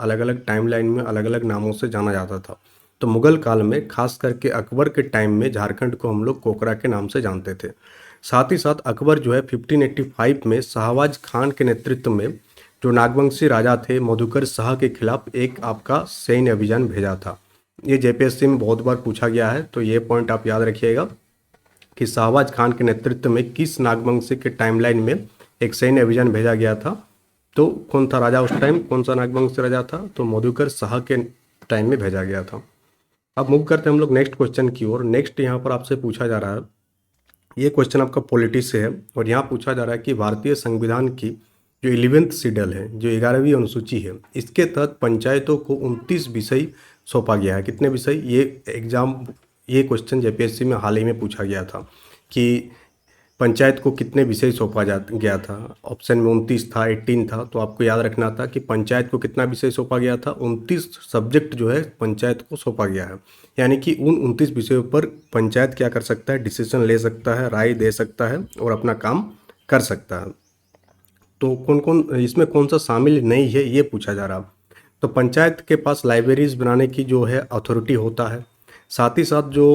अलग अलग टाइमलाइन में अलग अलग नामों से जाना जाता था। तो मुगल काल में खास करके अकबर के टाइम में झारखंड को हम लोग कोकरा के नाम से जानते थे। साथ ही साथ अकबर जो है 1585 में शाहबाज खान के नेतृत्व में जो नागवंशी राजा थे मधुकर शाह के खिलाफ एक आपका सैन्य अभियान भेजा था। ये जेपीएससी में बहुत बार पूछा गया है, तो ये पॉइंट आप याद रखिएगा कि शाहबाज खान के नेतृत्व में किस नागवंशी के टाइमलाइन में एक सैन्य अभियान भेजा गया था। तो कौन था राजा उस टाइम, कौन सा नागवंशी राजा था, तो मधुकर शाह के टाइम में भेजा गया था। अब मूव करते हैं हम लोग नेक्स्ट क्वेश्चन की ओर। नेक्स्ट यहाँ पर आपसे पूछा जा रहा है, ये क्वेश्चन आपका पॉलिटी से है और यहाँ पूछा जा रहा है कि भारतीय संविधान की जो 11th शेड्यूल है, जो 11वीं अनुसूची है, इसके तहत पंचायतों को 29 विषय सौंपा गया है। कितने विषय, ये क्वेश्चन जेपीएससी में हाल ही में पूछा गया था कि पंचायत को कितने विषय सौंपा गया था। ऑप्शन में 29 था, 18 था, तो आपको याद रखना था कि पंचायत को कितना विषय सौंपा गया था, 29 सब्जेक्ट जो है पंचायत को सौंपा गया है। यानी कि उन 29 विषयों पर पंचायत क्या कर सकता है, डिसीजन ले सकता है, राय दे सकता है और अपना काम कर सकता है। तो कौन कौन इसमें कौन सा शामिल नहीं है, ये पूछा जा रहा। तो पंचायत के पास लाइब्रेरीज बनाने की जो है अथॉरिटी होता है। साथ ही साथ जो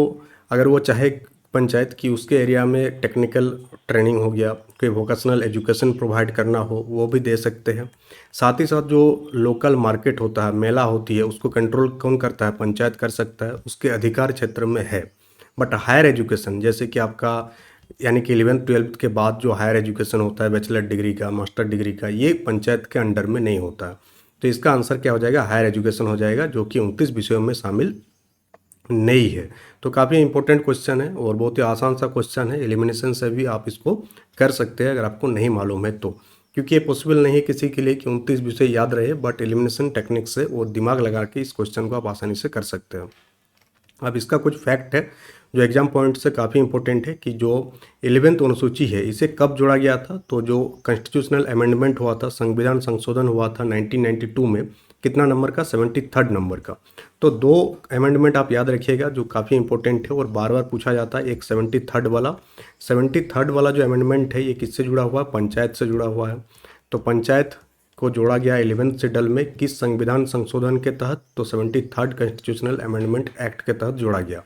अगर वो चाहे पंचायत की उसके एरिया में टेक्निकल ट्रेनिंग हो गया, कोई वोकेशनल एजुकेशन प्रोवाइड करना हो, वो भी दे सकते हैं। साथ ही साथ जो लोकल मार्केट होता है, मेला होती है, उसको कंट्रोल कौन करता है, पंचायत कर सकता है, उसके अधिकार क्षेत्र में है। बट हायर एजुकेशन जैसे कि आपका यानी कि 11th-12th के बाद जो हायर एजुकेशन होता है, बैचलर डिग्री का, मास्टर डिग्री का, ये पंचायत के अंडर में नहीं होता है। तो इसका आंसर क्या हो जाएगा, हायर एजुकेशन हो जाएगा, जो कि 29 विषयों में शामिल नहीं है। तो काफ़ी इंपॉर्टेंट क्वेश्चन है और बहुत ही आसान सा क्वेश्चन है। एलिमिनेशन से भी आप इसको कर सकते हैं अगर आपको नहीं मालूम है तो, क्योंकि ये पॉसिबल नहीं है किसी के लिए कि 29 विषय याद रहे, बट एलिमिनेशन टेक्निक से और दिमाग लगा के इस क्वेश्चन को आप आसानी से कर सकते हैं। अब इसका कुछ फैक्ट है जो एग्जाम पॉइंट से काफ़ी इंपॉर्टेंट है कि जो 11th अनुसूची है इसे कब जोड़ा गया था। तो जो कॉन्स्टिट्यूशनल अमेंडमेंट हुआ था, संविधान संशोधन हुआ था 1992 में, कितना नंबर का, 73rd नंबर का। तो दो अमेंडमेंट आप याद रखिएगा जो काफ़ी इंपॉर्टेंट है और बार बार पूछा जाता है। एक 73rd वाला जो अमेंडमेंट है ये किससे जुड़ा हुआ है, पंचायत से जुड़ा हुआ है। तो पंचायत को जोड़ा गया 11th शेड्यूल में किस संविधान संशोधन के तहत, तो 73rd कॉन्स्टिट्यूशनल अमेंडमेंट एक्ट के तहत जोड़ा गया।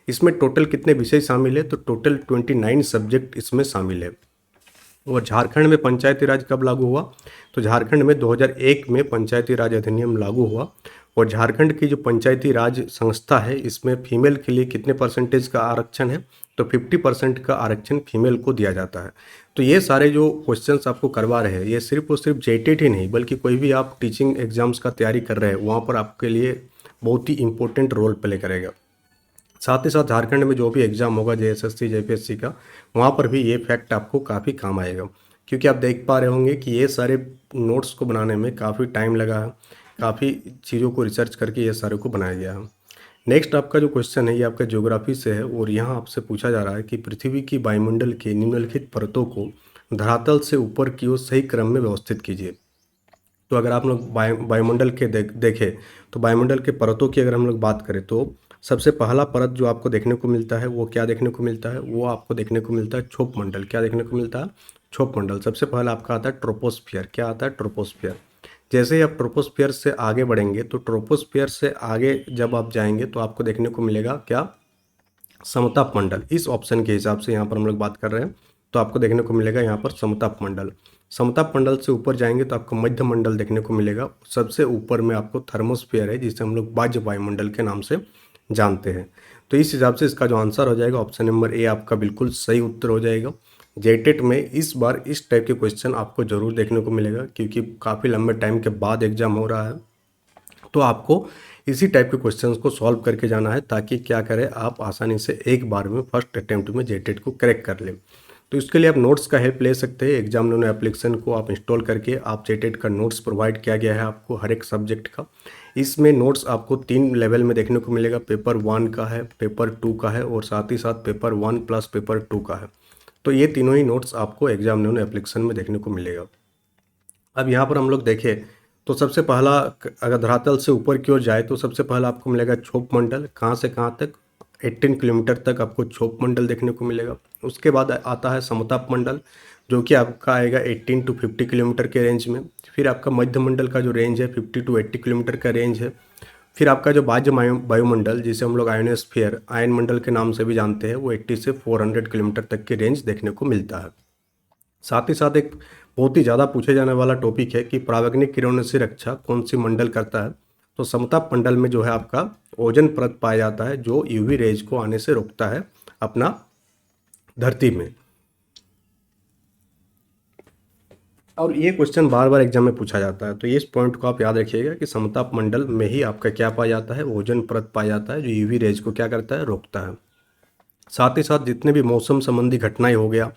इसमें टोटल कितने विषय शामिल है, तो टोटल 29 सब्जेक्ट इसमें शामिल है। और झारखंड में पंचायती राज कब लागू हुआ, तो झारखंड में 2001 में पंचायती राज अधिनियम लागू हुआ। और झारखंड की जो पंचायती राज संस्था है इसमें फीमेल के लिए कितने परसेंटेज का आरक्षण है, तो 50% का आरक्षण फीमेल को दिया जाता है। तो ये सारे जो क्वेश्चंस आपको करवा रहे हैं ये सिर्फ और सिर्फ जेटेट ही नहीं बल्कि कोई भी आप टीचिंग एग्जाम्स का तैयारी कर रहे हैं वहाँ पर आपके लिए बहुत ही इंपॉर्टेंट रोल प्ले करेगा। साथ ही साथ झारखंड में जो भी एग्ज़ाम होगा जेएसएससी जेपीएससी का, वहाँ पर भी ये फैक्ट आपको काफ़ी काम आएगा, क्योंकि आप देख पा रहे होंगे कि ये सारे नोट्स को बनाने में काफ़ी टाइम लगा है, काफ़ी चीज़ों को रिसर्च करके ये सारे को बनाया गया है। नेक्स्ट आपका जो क्वेश्चन है ये आपका ज्योग्राफी से है और यहाँ आपसे पूछा जा रहा है कि पृथ्वी की वायुमंडल के निम्नलिखित परतों को धरातल से ऊपर की ओर सही क्रम में व्यवस्थित कीजिए। तो अगर आप लोग वायुमंडल के देखें तो वायुमंडल के परतों की अगर हम लोग बात करें तो सबसे पहला परत जो आपको देखने को मिलता है वो क्या देखने को मिलता है, वो आपको देखने को मिलता है क्षोभ मंडल। क्या देखने को मिलता है, क्षोभ मंडल। सबसे पहला आपका आता है ट्रोपोस्फियर। क्या आता है, ट्रोपोस्फियर। जैसे ही आप ट्रोपोस्फियर से आगे बढ़ेंगे तो ट्रोपोस्फियर से आगे जब आप जाएंगे तो आपको देखने को मिलेगा क्या, समताप मंडल। इस ऑप्शन के हिसाब से यहाँ पर हम लोग बात कर रहे हैं तो आपको देखने को मिलेगा यहाँ पर समताप मंडल। समताप मंडल से ऊपर जाएंगे तो आपको मध्य मंडल देखने को मिलेगा। सबसे ऊपर में आपको थर्मोस्फीयर है जिसे हम लोग बाह्य वायुमंडल के नाम से जानते हैं। तो इस हिसाब से इसका जो आंसर हो जाएगा ऑप्शन नंबर ए आपका बिल्कुल सही उत्तर हो जाएगा। जेटेट में इस बार इस टाइप के क्वेश्चन आपको जरूर देखने को मिलेगा क्योंकि काफ़ी लंबे टाइम के बाद एग्जाम हो रहा है, तो आपको इसी टाइप के क्वेश्चंस को सॉल्व करके जाना है ताकि क्या करें आप आसानी से एक बार में फर्स्ट अटेम्प्ट में जेटेट को क्रैक कर लें। तो इसके लिए आप नोट्स का हेल्प ले सकते हैं। एग्जाम लोन एप्लीकेशन को आप इंस्टॉल करके आप जेटेट का नोट्स प्रोवाइड किया गया है आपको हर एक सब्जेक्ट का। इसमें नोट्स आपको 3 लेवल में देखने को मिलेगा, पेपर 1 का है, पेपर 2 का है और साथ ही साथ पेपर 1 प्लस पेपर 2 का है। तो ये तीनों ही नोट्स आपको एग्जाम लोन एप्लीकेशन में देखने को मिलेगा। अब यहाँ पर हम लोग देखें तो सबसे पहला अगर धरातल से ऊपर की ओर जाए तो सबसे पहला आपको मिलेगा क्षोभ मंडल। कहाँ से कहाँ तक, 18 किलोमीटर तक आपको क्षोभ मंडल देखने को मिलेगा। उसके बाद आता है समताप मंडल। जो कि आपका आएगा 18 टू 50 किलोमीटर के रेंज में। फिर आपका मध्यमंडल का जो रेंज है 50 टू 80 किलोमीटर का रेंज है। फिर आपका जो बाह्य वायुमंडल, जिसे हम लोग आयोनोस्फीयर, आयन मंडल के नाम से भी जानते हैं, वो 80 से 400 किलोमीटर तक की रेंज देखने को मिलता है। साथ ही साथ एक बहुत ही ज़्यादा पूछे जाने वाला टॉपिक है कि परावैंगनिक किरणों से रक्षा कौन सी मंडल करता है। तो समताप मंडल में जो है आपका ओजोन परत पाया जाता है, जो यूवी रेज को आने से रोकता है अपना धरती में। और ये क्वेश्चन बार बार एग्जाम में पूछा जाता है, तो इस पॉइंट को आप याद रखिएगा कि समताप मंडल में ही आपका क्या पाया जाता है, ओजोन परत पाया जाता है, जो यूवी रेज को क्या करता है, रोकता है। साथ ही साथ जितने भी मौसम संबंधी घटनाएं हो गया,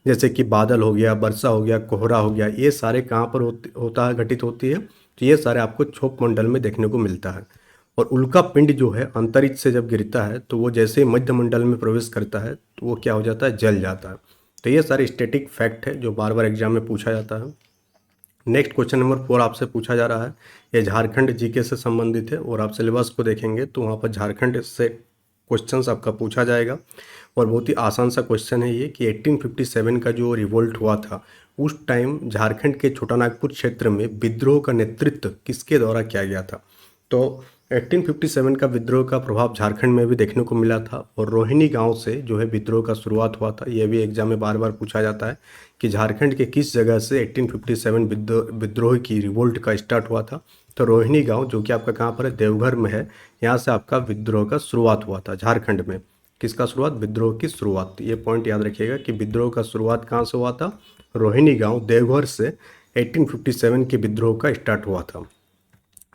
जैसे कि बादल हो गया, वर्षा हो गया, कोहरा हो गया, ये सारे कहाँ पर होता है, घटित होती है, तो ये सारे आपको क्षोभ मंडल में देखने को मिलता है। और उल्का पिंड जो है अंतरिक्ष से जब गिरता है तो वो जैसे ही मध्य मंडल में प्रवेश करता है तो वो क्या हो जाता है, जल जाता है। तो ये सारे स्टैटिक फैक्ट है जो बार बार एग्जाम में पूछा जाता है। नेक्स्ट क्वेश्चन नंबर 4 आपसे पूछा जा रहा है, ये झारखंड जीके से संबंधित है, और आप सिलेबस को देखेंगे तो वहाँ पर झारखंड से क्वेश्चंस आपका पूछा जाएगा। और बहुत ही आसान सा क्वेश्चन है ये कि 1857 का जो रिवोल्ट हुआ था, उस टाइम झारखंड के छोटानागपुर क्षेत्र में विद्रोह का नेतृत्व किसके द्वारा किया गया था। तो 1857 का विद्रोह का प्रभाव झारखंड में भी देखने को मिला था, और रोहिणी गांव से जो है विद्रोह का शुरुआत हुआ था। यह भी एग्जाम में बार बार पूछा जाता है कि झारखंड के किस जगह से 1857 विद्रोह की रिवोल्ट का स्टार्ट हुआ था। तो रोहिणी गांव, जो कि आपका कहाँ पर है, देवघर में है, यहाँ से आपका विद्रोह का शुरुआत हुआ था झारखंड में। किसका शुरुआत, विद्रोह की शुरुआत। ये पॉइंट याद रखिएगा कि विद्रोह का शुरुआत कहाँ से हुआ था, रोहिणी गांव देवघर से 1857 के विद्रोह का स्टार्ट हुआ था।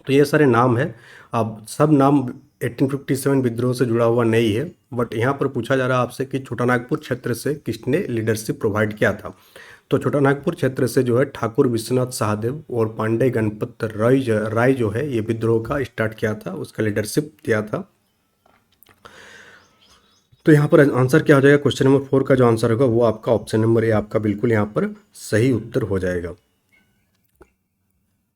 तो ये सारे नाम है, अब सब नाम 1857 विद्रोह से जुड़ा हुआ नहीं है, बट यहाँ पर पूछा जा रहा है आपसे कि छोटानागपुर क्षेत्र से किसने लीडरशिप प्रोवाइड किया था। तो छोटानागपुर क्षेत्र से जो है ठाकुर विश्वनाथ सहदेव और पांडे गणपत राय जो है ये विद्रोह का स्टार्ट किया था, उसका लीडरशिप दिया था। तो यहाँ पर आंसर क्या हो जाएगा, क्वेश्चन नंबर 4 का जो आंसर होगा वो आपका ऑप्शन नंबर ए आपका बिल्कुल यहाँ पर सही उत्तर हो जाएगा।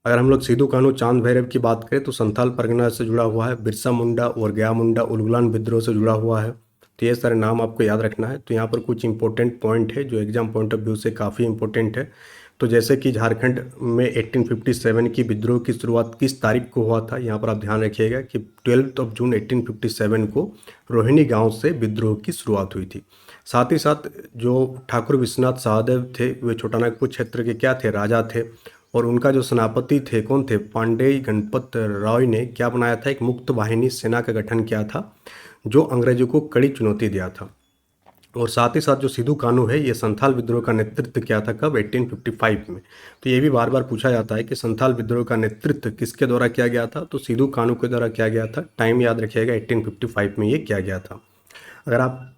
अगर हम लोग सिद्धू कान्हू चांद भैरव की बात करें तो संथाल परगना से जुड़ा हुआ है, बिरसा मुंडा और गया मुंडा उलगुलान विद्रोह से जुड़ा हुआ है। तो ये सारे नाम आपको याद रखना है। तो यहाँ पर कुछ इंपॉर्टेंट पॉइंट है जो एग्जाम पॉइंट ऑफ व्यू से काफ़ी इंपॉर्टेंट है। तो जैसे कि झारखंड में 1857 की विद्रोह की शुरुआत किस तारीख को हुआ था, यहाँ पर आप ध्यान रखिएगा कि 12 जून 1857 को रोहिणी गांव से विद्रोह की शुरुआत हुई थी। साथ ही साथ जो ठाकुर विश्वनाथ सहदेव थे वे छोटानागपुर क्षेत्र के क्या थे, राजा थे, और उनका जो सेनापति थे कौन थे, पांडे गणपत राय ने क्या बनाया था, एक मुक्त वाहिनी सेना का गठन किया था जो अंग्रेजों को कड़ी चुनौती दिया था। और साथ ही साथ जो सिद्धू कान्हू है ये संथाल विद्रोह का नेतृत्व किया था कब, 1855 में। तो ये भी बार बार पूछा जाता है कि संथाल विद्रोह का नेतृत्व किसके द्वारा किया गया था, तो सिद्धू कान्हू के द्वारा किया गया था। टाइम याद रखिएगा 1855 में ये किया गया था। अगर आप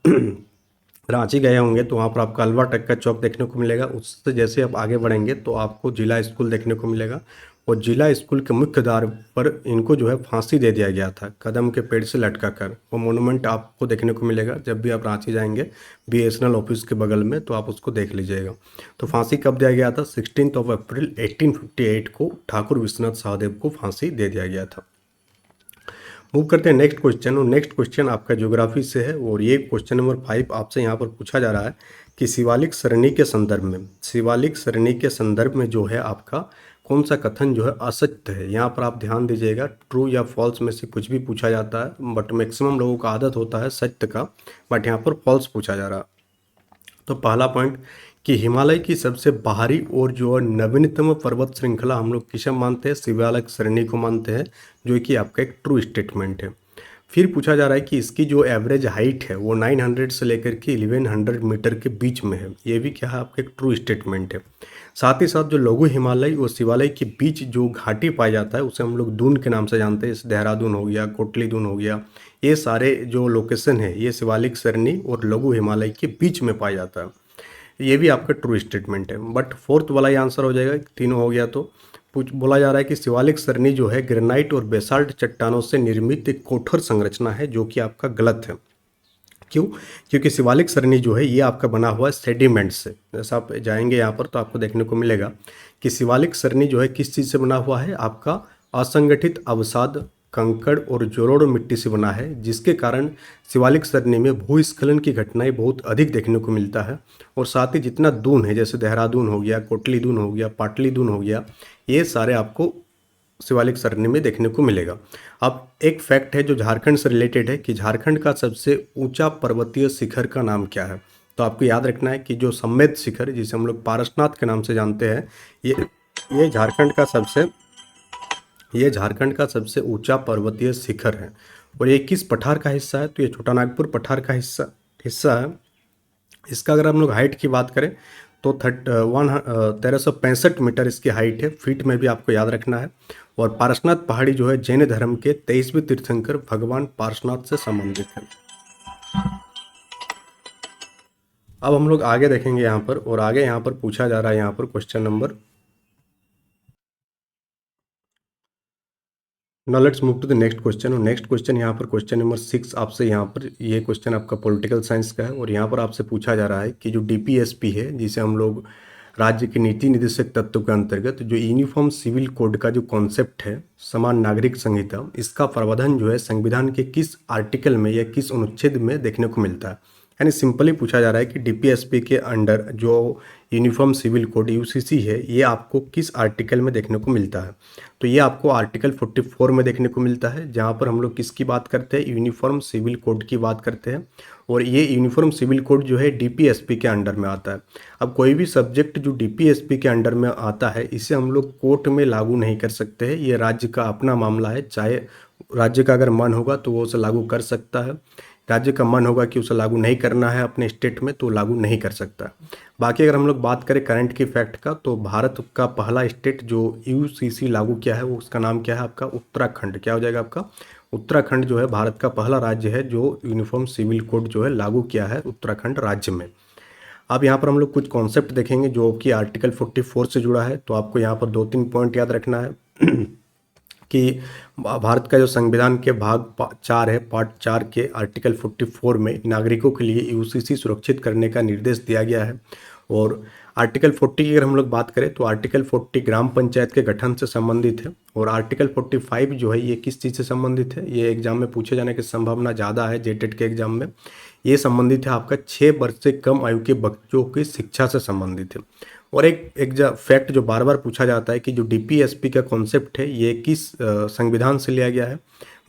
रांची गए होंगे तो वहाँ पर आपको अलवा टक्का चौक देखने को मिलेगा। उससे जैसे आप आगे बढ़ेंगे तो आपको जिला स्कूल देखने को मिलेगा, और जिला स्कूल के मुख्य द्वार पर इनको जो है फांसी दे दिया गया था कदम के पेड़ से लटका कर। वो मोनूमेंट आपको देखने को मिलेगा जब भी आप रांची जाएंगे BSNL ऑफिस के बगल में, तो आप उसको देख लीजिएगा। तो फांसी कब दिया गया था, 16 अप्रैल 1858 को ठाकुर विश्वनाथ सहदेव को फांसी दे दिया गया था। मूव करते हैं नेक्स्ट क्वेश्चन, और नेक्स्ट क्वेश्चन आपका ज्योग्राफी से है, और ये क्वेश्चन नंबर 5 आपसे यहाँ पर पूछा जा रहा है कि शिवालिक सरणी के संदर्भ में, शिवालिक सरणी के संदर्भ में जो है आपका कौन सा कथन जो है असत्य है। यहाँ पर आप ध्यान दीजिएगा, ट्रू या फॉल्स में से कुछ भी पूछा जाता है, बट मैक्सिमम लोगों का आदत होता है सत्य का, बट यहाँ पर फॉल्स पूछा जा रहा है। तो पहला पॉइंट कि हिमालय की सबसे बाहरी और जो नवीनतम पर्वत श्रृंखला हम लोग किसे मानते हैं, शिवालिक श्रेणी को मानते हैं, जो कि आपका एक ट्रू स्टेटमेंट है। फिर पूछा जा रहा है कि इसकी जो एवरेज हाइट है वो 900 से लेकर के 1100 मीटर के बीच में है। ये भी क्या है, आपका एक ट्रू स्टेटमेंट है। साथ ही साथ जो लघु हिमालय और शिवालय के बीच जो घाटी पाया जाता है उसे हम लोग दून के नाम से जानते हैं। जैसे देहरादून हो गया, कोटली दून हो गया, ये सारे जो लोकेशन है ये शिवालिक सरणी और लघु हिमालय के बीच में पाया जाता है। ये भी आपका ट्रू स्टेटमेंट है। बट फोर्थ वाला ही आंसर हो जाएगा, तीनों हो गया। तो बोला जा रहा है कि शिवालिक सरणी जो है ग्रेनाइट और बेसाल्ट चट्टानों से निर्मित एक कठोर संरचना है, जो कि आपका गलत है। क्यों, क्योंकि शिवालिक सरणी जो है ये आपका बना हुआ है सेडिमेंट से। जैसा आप जाएंगे यहाँ पर तो आपको देखने को मिलेगा कि शिवालिक सरणी जो है किस चीज़ से बना हुआ है, आपका असंगठित अवसाद कंकड़ और जोरोड़ मिट्टी से बना है, जिसके कारण शिवालिक सरणी में भूस्खलन की घटनाएं बहुत अधिक देखने को मिलता है। और साथ ही जितना दून है, जैसे देहरादून हो गया, कोटली दून हो गया, पाटली दून हो गया, ये सारे आपको शिवालिक सरणी में देखने को मिलेगा। अब एक फैक्ट है जो झारखंड से रिलेटेड है कि झारखंड का सबसे ऊंचा पर्वतीय शिखर का नाम क्या है। तो आपको याद रखना है कि जो सम्मेद शिखर, जिसे हम लोग पारसनाथ के नाम से जानते हैं, ये झारखंड का सबसे ऊंचा पर्वतीय शिखर है। और ये किस पठार का हिस्सा है? तो ये छोटा नागपुर पठार का हिस्सा है। इसका अगर हम लोग हाइट की बात करें तो 1365 मीटर इसकी हाइट है, फीट में भी आपको याद रखना है। और पारसनाथ पहाड़ी जो है जैन धर्म के 23वें तीर्थंकर भगवान पारसनाथ से संबंधित है। अब हम लोग आगे देखेंगे यहाँ पर, और आगे यहाँ पर पूछा जा रहा है यहाँ पर question number, now let's move to the next question. और नेक्स्ट क्वेश्चन यहाँ पर क्वेश्चन नंबर 6 आपसे, यहाँ पर ये क्वेश्चन आपका पॉलिटिकल साइंस का है। और यहाँ पर आपसे पूछा जा रहा है कि जो डीपीएसपी है, जिसे हम लोग राज्य के नीति निर्देशक तत्व के अंतर्गत जो यूनिफॉर्म सिविल कोड का जो कॉन्सेप्ट है, समान नागरिक संहिता, इसका प्रावधान जो है संविधान के किस आर्टिकल में या किस अनुच्छेद में देखने को मिलता है। यानी सिंपली पूछा जा रहा है कि डीपीएसपी के अंडर जो यूनिफॉर्म सिविल कोड यूसीसी है, ये आपको किस आर्टिकल में देखने को मिलता है। तो ये आपको आर्टिकल 44 में देखने को मिलता है, जहाँ पर हम लोग किसकी बात करते हैं? यूनिफॉर्म सिविल कोड की बात करते हैं। और ये यूनिफॉर्म सिविल कोड जो है डीपीएसपी के अंडर में आता है। अब कोई भी सब्जेक्ट जो डीपीएसपी के अंडर में आता है, इसे हम लोग कोर्ट में लागू नहीं कर सकते हैं। ये राज्य का अपना मामला है, चाहे राज्य का अगर मन होगा तो वो उसे लागू कर सकता है, राज्य का मन होगा कि उसे लागू नहीं करना है अपने स्टेट में तो लागू नहीं कर सकता। बाकी अगर हम लोग बात करें करंट की फैक्ट का, तो भारत का पहला स्टेट जो यूसीसी लागू किया है, वो उसका नाम क्या है? आपका उत्तराखंड। क्या हो जाएगा आपका? उत्तराखंड जो है भारत का पहला राज्य है जो यूनिफॉर्म सिविल कोड जो है लागू किया है, उत्तराखंड राज्य में। अब यहाँ पर हम लोग कुछ कॉन्सेप्ट देखेंगे जो कि आर्टिकल 44 से जुड़ा है। तो आपको यहाँ पर 2-3 पॉइंट याद रखना है कि भारत का जो संविधान के भाग 4 है, पार्ट 4 के आर्टिकल 44 में नागरिकों के लिए यूसीसी सुरक्षित करने का निर्देश दिया गया है। और आर्टिकल 40 की अगर हम लोग बात करें तो आर्टिकल 40 ग्राम पंचायत के गठन से संबंधित है। और आर्टिकल 45 जो है ये किस चीज़ से संबंधित है? ये एग्जाम में पूछे जाने की संभावना ज़्यादा है, जेटेट के एग्जाम में। ये संबंधित है आपका 6 वर्ष से कम आयु के बच्चों की शिक्षा से संबंधित है। और एक फैक्ट जो बार बार पूछा जाता है कि जो डीपीएसपी का कॉन्सेप्ट है, ये किस संविधान से लिया गया है?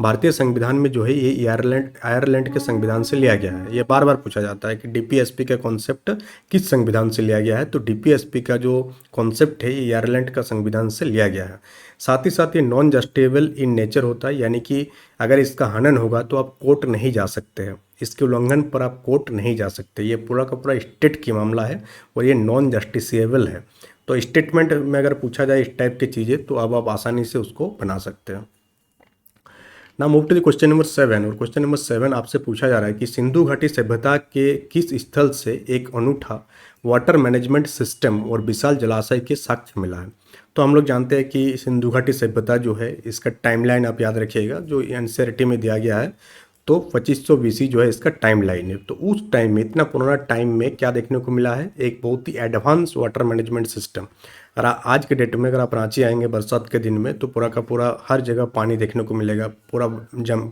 भारतीय संविधान में जो है ये आयरलैंड के संविधान से लिया गया है। ये बार बार पूछा जाता है कि डीपीएसपी का कॉन्सेप्ट किस संविधान से लिया गया है। तो डीपीएसपी का जो कॉन्सेप्ट है ये आयरलैंड का संविधान से लिया गया है। साथ ही साथ ये नॉन जस्टिफिएबल इन नेचर होता है, यानी कि अगर इसका हनन होगा तो आप कोर्ट नहीं जा सकते हैं, इसके उल्लंघन पर आप कोर्ट नहीं जा सकते। ये पूरा का पूरा स्टेट की मामला है और ये नॉन जस्टिसिएबल है। तो स्टेटमेंट में अगर पूछा जाए इस टाइप की चीज़ें तो अब आप आसानी से उसको बना सकते हैं। ना move to the question number 7। और क्वेश्चन नंबर 7 आपसे पूछा जा रहा है कि सिंधु घाटी सभ्यता के किस स्थल से एक अनूठा वाटर मैनेजमेंट सिस्टम और विशाल जलाशय के साक्ष्य मिला है। तो हम लोग जानते हैं कि सिंधु घाटी सभ्यता जो है, इसका टाइमलाइन आप याद रखिएगा, जो एनसीईआरटी में दिया गया है। तो 2500 BC जो है इसका टाइम लाइन है। तो उस टाइम में, इतना पुराना टाइम में क्या देखने को मिला है? एक बहुत ही एडवांस वाटर मैनेजमेंट सिस्टम। और आज के डेट में अगर आप रांची आएंगे बरसात के दिन में तो पूरा का पूरा हर जगह पानी देखने को मिलेगा, पूरा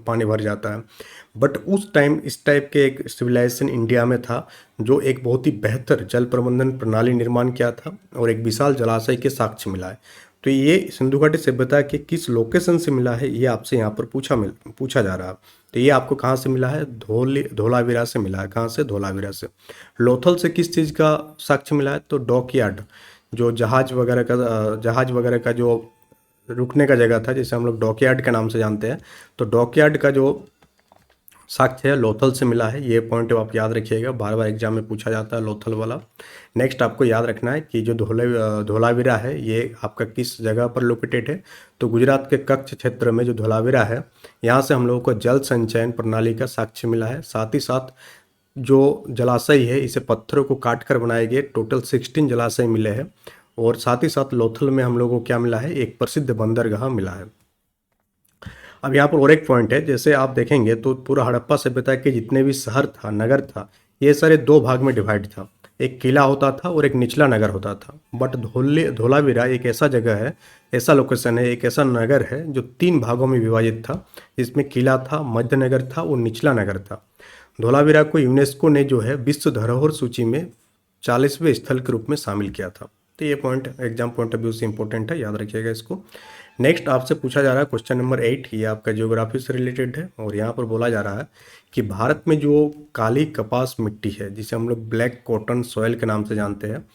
पानी भर जाता है। बट उस टाइम इस टाइप के एक सिविलाइजेशन इंडिया में था जो एक बहुत ही बेहतर जल प्रबंधन प्रणाली निर्माण किया था और एक विशाल जलाशय के साक्ष्य मिला है। तो ये सिंधु घाटी सभ्यता के किस लोकेशन से मिला है, ये आपसे यहाँ पर पूछा जा रहा है। तो ये आपको कहाँ से मिला है? धोलावीरा से मिला है। कहाँ से? धोलावीरा से। लोथल से किस चीज़ का साक्ष्य मिला है? तो डॉकयार्ड, जो जहाज वगैरह का जो रुकने का जगह था, जिसे हम लोग डॉकयार्ड के नाम से जानते हैं। तो डॉकयार्ड का जो साक्ष्य है लोथल से मिला है। ये पॉइंट आप याद रखिएगा, बार बार एग्जाम में पूछा जाता है लोथल वाला। नेक्स्ट आपको याद रखना है कि जो धोलावीरा है ये आपका किस जगह पर लोकेटेड है। तो गुजरात के कच्छ क्षेत्र में जो धोलावीरा है, यहाँ से हम लोगों को जल संचयन प्रणाली का साक्ष्य मिला है। साथ ही साथ जो जलाशय है, इसे पत्थरों को काट कर बनाए गए टोटल 16 जलाशय मिले हैं। और साथ ही साथ लोथल में हम लोगों को क्या मिला है? एक प्रसिद्ध बंदरगाह मिला है। अब यहाँ पर और एक पॉइंट है, जैसे आप देखेंगे तो पूरा हड़प्पा सभ्यता के जितने भी शहर था, नगर था, ये सारे 2 भाग में डिवाइड था। एक किला होता था और एक निचला नगर होता था। बट धोलावीरा एक ऐसा जगह है, ऐसा लोकेशन है, एक ऐसा नगर है जो 3 भागों में विभाजित था, जिसमें किला था, मध्य नगर था और निचला नगर था। धोलावीरा को यूनेस्को ने जो है विश्व धरोहर सूची में 40वें स्थल के रूप में शामिल किया था। तो ये point exam point of view से इंपॉर्टेंट है, याद रखिएगा इसको। नेक्स्ट आपसे पूछा जा रहा है क्वेश्चन नंबर 8, ये आपका ज्योग्राफी से रिलेटेड है और यहाँ पर बोला जा रहा है कि भारत में जो काली कपास मिट्टी है, जिसे हम लोग ब्लैक कॉटन सॉइल के नाम से जानते हैं,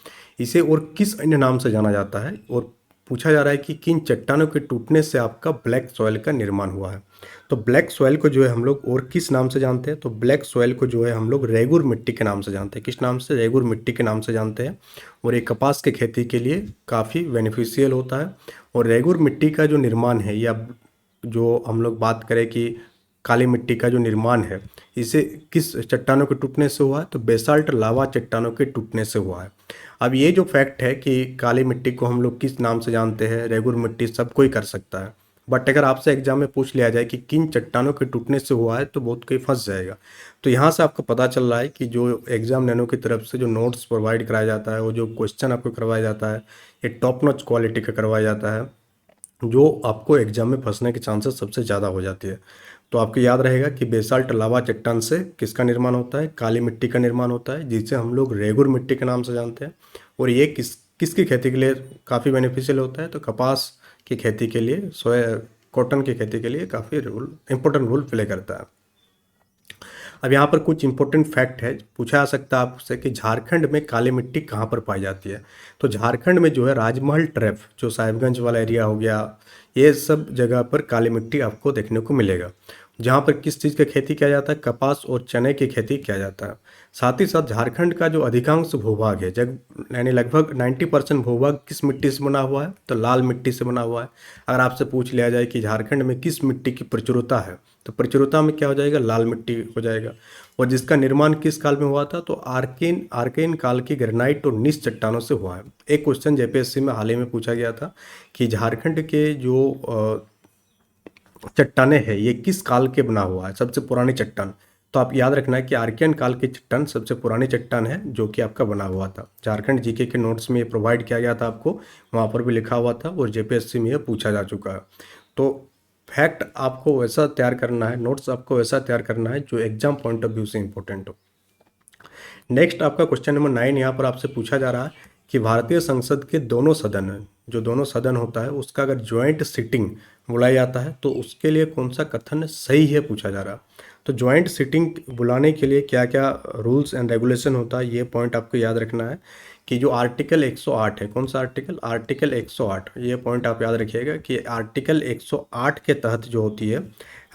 इसे और किस अन्य नाम से जाना जाता है, और पूछा जा रहा है कि किन चट्टानों के टूटने से आपका ब्लैक सॉइल का निर्माण हुआ है। तो ब्लैक सॉइल को जो है हम लोग और किस नाम से जानते हैं, तो ब्लैक सॉइल को जो है हम लोग रेगुर मिट्टी के नाम से जानते हैं। किस नाम से? रेगुर मिट्टी के नाम से जानते हैं। और ये कपास के खेती के लिए काफ़ी बेनिफिशियल होता है। और रेगुर मिट्टी का जो निर्माण है, या जो हम लोग बात करें कि काली मिट्टी का जो निर्माण है, इसे किस चट्टानों के टूटने से हुआ है, तो बेसाल्ट लावा चट्टानों के टूटने से हुआ है। अब ये जो फैक्ट है कि काली मिट्टी को हम लोग किस नाम से जानते हैं, रेगुर मिट्टी, सब कोई कर सकता है। बट अगर आपसे एग्जाम में पूछ लिया जाए कि किन चट्टानों के टूटने से हुआ है, तो बहुत कोई फंस जाएगा। तो यहाँ से आपको पता चल रहा है कि जो एग्जाम नैनो की तरफ से जो नोट्स प्रोवाइड कराया जाता है, वो जो क्वेश्चन आपको करवाया जाता है, ये टॉप नॉच क्वालिटी का करवाया जाता है, जो आपको एग्जाम में फंसने के चांसेस सबसे ज़्यादा हो जाती है। तो आपको याद रहेगा कि बेसाल्ट लावा चट्टान से किसका निर्माण होता है? काली मिट्टी का निर्माण होता है, जिसे हम लोग रेगुर मिट्टी के नाम से जानते हैं। और ये किसकी खेती के लिए काफ़ी बेनिफिशियल होता है? तो कपास की खेती के लिए, कॉटन की खेती के लिए काफ़ी इंपॉर्टेंट रोल प्ले करता है। अब यहाँ पर कुछ इंपॉर्टेंट फैक्ट है, पूछा जा सकता है आपसे कि झारखंड में काली मिट्टी कहाँ पर पाई जाती है। तो झारखंड में जो है राजमहल ट्रैप, जो साहिबगंज वाला एरिया हो गया, ये सब जगह पर काली मिट्टी आपको देखने को मिलेगा। जहाँ पर किस चीज़ की खेती किया जाता है? कपास और चने की खेती किया जाता है। साथ ही साथ झारखंड का जो अधिकांश भूभाग है, जब यानी लगभग 90% भूभाग किस मिट्टी से बना हुआ है? तो लाल मिट्टी से बना हुआ है। अगर आपसे पूछ लिया जाए कि झारखंड में किस मिट्टी की प्रचुरता है, तो प्रचुरता में क्या हो जाएगा? लाल मिट्टी हो जाएगा। और जिसका निर्माण किस काल में हुआ था? तो आर्केन काल की ग्रेनाइट और निस चट्टानों से हुआ है। एक क्वेश्चन जेपीएससी में हाल ही में पूछा गया था कि झारखंड के जो चट्टाने हैं, ये किस काल के बना हुआ है, सबसे पुरानी चट्टान? तो आप याद रखना है कि आर्कियन काल की चट्टान सबसे पुरानी चट्टान है, जो कि आपका बना हुआ था। झारखंड जीके के नोट्स में ये प्रोवाइड किया गया था आपको, वहाँ पर भी लिखा हुआ था, और जेपीएससी में ये पूछा जा चुका है। तो फैक्ट आपको वैसा तैयार करना है, नोट्स आपको वैसा तैयार करना है जो एग्जाम पॉइंट ऑफ व्यू से इंपॉर्टेंट हो। नेक्स्ट आपका क्वेश्चन नंबर 9 यहाँ पर आपसे पूछा जा रहा है कि भारतीय संसद के दोनों सदन, जो दोनों सदन होता है, उसका अगर ज्वाइंट सिटिंग बुलाया जाता है, तो उसके लिए कौन सा कथन सही है, पूछा जा रहा है। तो ज्वाइंट सिटिंग बुलाने के लिए क्या क्या रूल्स एंड रेगुलेशन होता है, ये पॉइंट आपको याद रखना है। कि जो आर्टिकल 108 है, कौन सा आर्टिकल? आर्टिकल 108, ये पॉइंट आप याद रखिएगा कि आर्टिकल 108 के तहत जो होती है,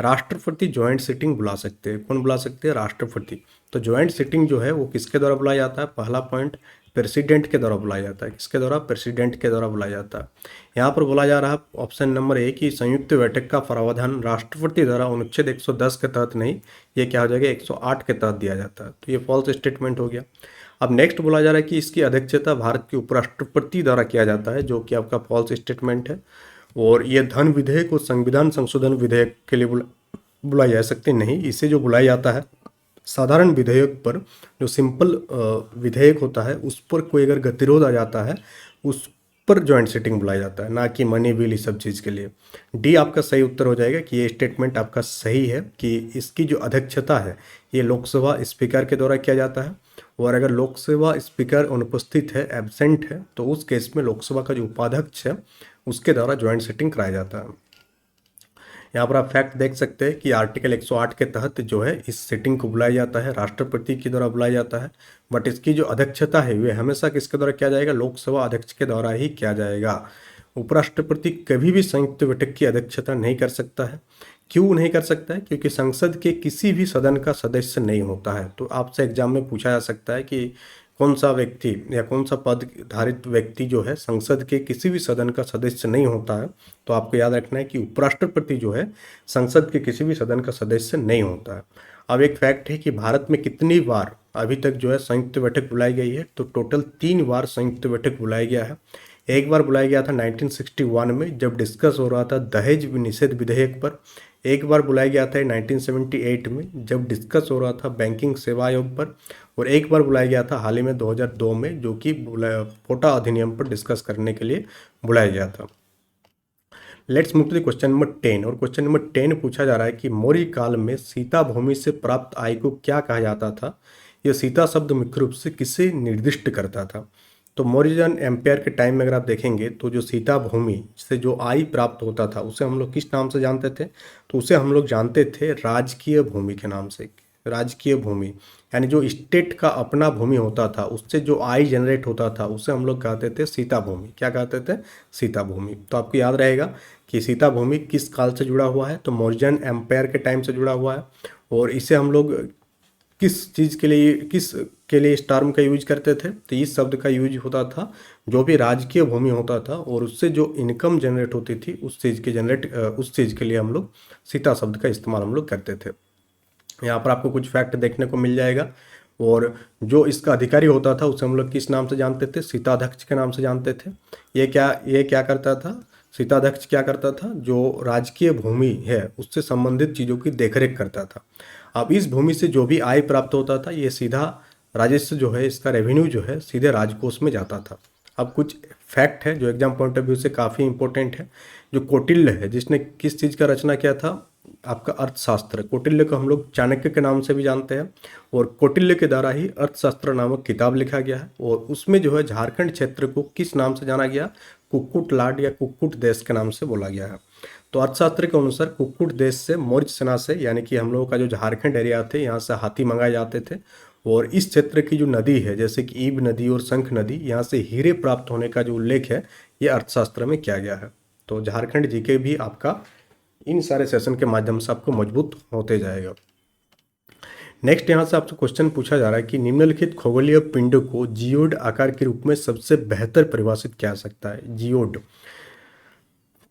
राष्ट्रपति ज्वाइंट सिटिंग बुला सकते हैं। कौन बुला सकते हैं? राष्ट्रपति। तो ज्वाइंट सिटिंग जो है वो किसके द्वारा बुलाया जाता है? पहला पॉइंट, प्रेसिडेंट के द्वारा बुलाया जाता है। किसके द्वारा? प्रेसिडेंट के द्वारा बुलाया जाता है। यहाँ पर बोला जा रहा है ऑप्शन नंबर ए कि संयुक्त बैठक का प्रावधान राष्ट्रपति द्वारा अनुच्छेद 110 के तहत नहीं, ये क्या हो जाएगा? 108 के तहत दिया जाता है। तो ये फॉल्स स्टेटमेंट हो गया। अब नेक्स्ट बोला जा रहा है कि इसकी अध्यक्षता भारत के उपराष्ट्रपति द्वारा किया जाता है, जो कि आपका फॉल्स स्टेटमेंट है। और ये धन विधेयक और संविधान संशोधन विधेयक के लिए बुलाई जा सकती नहीं, इसे जो बुलाया जाता है साधारण विधेयक पर, जो सिंपल विधेयक होता है, उस पर कोई अगर गतिरोध आ जाता है, उस पर ज्वाइंट सिटिंग बुलाया जाता है, ना कि मनी बिल, इस सब चीज़ के लिए। डी आपका सही उत्तर हो जाएगा कि ये स्टेटमेंट आपका सही है कि इसकी जो अध्यक्षता है, ये लोकसभा स्पीकर के द्वारा किया जाता है। और अगर लोकसभा स्पीकर अनुपस्थित है, एब्सेंट है, तो उस केस में लोकसभा का जो उपाध्यक्ष है, उसके द्वारा ज्वाइंट सिटिंग कराया जाता है। यहाँ पर आप फैक्ट देख सकते हैं कि आर्टिकल 108 के तहत जो है इस सिटिंग को बुलाया जाता है, राष्ट्रपति के द्वारा बुलाया जाता है। बट इसकी जो अध्यक्षता है, वे हमेशा किसके द्वारा किया जाएगा? लोकसभा अध्यक्ष के द्वारा ही किया जाएगा। उपराष्ट्रपति कभी भी संयुक्त बैठक की अध्यक्षता नहीं कर सकता है। क्यों नहीं कर सकता है? क्योंकि संसद के किसी भी सदन का सदस्य नहीं होता है। तो आपसे एग्जाम में पूछा जा सकता है कि कौन सा व्यक्ति या कौन सा पद धारित व्यक्ति जो है संसद के किसी भी सदन का सदस्य नहीं होता है। तो आपको याद रखना है कि उपराष्ट्रपति जो है संसद के किसी भी सदन का सदस्य नहीं होता है। अब एक फैक्ट है कि भारत में कितनी बार अभी तक जो है संयुक्त बैठक बुलाई गई है, तो टोटल 3 बार संयुक्त बैठक बुलाया गया है। एक बार बुलाया गया था 1961 में जब डिस्कस हो रहा था दहेज निषेध विधेयक पर। एक बार बुलाया गया था 1978 में जब डिस्कस हो रहा था बैंकिंग सेवा आयोग पर। और एक बार बुलाया गया था हाल ही में 2002 में जो कि पोटा अधिनियम पर डिस्कस करने के लिए बुलाया गया था। Let's move to the question number 10। और क्वेश्चन नंबर 10 पूछा जा रहा है कि मौर्य काल में सीता भूमि से प्राप्त आय को क्या कहा जाता था। यह सीता शब्द मुख्य रूप से किसे निर्दिष्ट करता था। तो मौर्यन एम्पायर के टाइम में अगर आप देखेंगे तो जो सीता भूमि से जो आय प्राप्त होता था उसे हम लोग किस नाम से जानते थे, तो उसे हम लोग जानते थे राजकीय भूमि के नाम से। राजकीय भूमि यानी जो स्टेट का अपना भूमि होता था उससे जो आय जनरेट होता था उसे हम लोग कहते थे सीता भूमि। क्या कहते थे? सीता भूमि। तो आपको याद रहेगा कि सीता भूमि किस काल से जुड़ा हुआ है, तो मौर्यन एम्पायर के टाइम से जुड़ा हुआ है। और इसे हम लोग किस चीज़ के लिए, किस के लिए इस टर्म का यूज करते थे, तो इस शब्द का यूज होता था जो भी राजकीय भूमि होता था और उससे जो इनकम जनरेट होती थी उस चीज़ के लिए हम लोग सीता शब्द का इस्तेमाल हम लोग करते थे। यहाँ पर आपको कुछ फैक्ट देखने को मिल जाएगा। और जो इसका अधिकारी होता था उसे हम लोग किस नाम से जानते थे? सीताध्यक्ष के नाम से जानते थे। ये क्या करता था? सीताध्यक्ष क्या करता था? जो राजकीय भूमि है उससे संबंधित चीज़ों की देखरेख करता था। अब इस भूमि से जो भी आय प्राप्त होता था ये सीधा राजस्व जो है, इसका रेवेन्यू जो है सीधे राजकोष में जाता था। अब कुछ फैक्ट है जो एग्जाम पॉइंट ऑफ व्यू से काफ़ी इंपॉर्टेंट है। जो कौटिल्य है जिसने किस चीज़ का रचना किया था? आपका अर्थशास्त्र। कौटिल्य को हम लोग चाणक्य के नाम से भी जानते हैं और कौटिल्य के द्वारा ही अर्थशास्त्र नामक किताब लिखा गया है। और उसमें जो है झारखंड क्षेत्र को किस नाम से जाना गया? कुक्कुट लाट या कुक्कुट देश के नाम से बोला गया है। तो अर्थशास्त्र के अनुसार कुक्कुट देश से मौर्य सेना से, यानी कि हम लोगों का जो झारखंड एरिया थे यहाँ से हाथी मंगाए जाते थे। और इस क्षेत्र की जो नदी है जैसे कि ईब नदी और शंख नदी, यहाँ से हीरे प्राप्त होने का जो उल्लेख है ये अर्थशास्त्र में किया गया है। तो झारखंड जीके भी आपका इन सारे सेशन के माध्यम से आपको मजबूत होते जाएगा। नेक्स्ट यहाँ से आपसे क्वेश्चन पूछा जा रहा है कि निम्नलिखित खगोलीय पिंड को जियोड आकार के रूप में सबसे बेहतर परिभाषित किया जा सकता है। जियोड,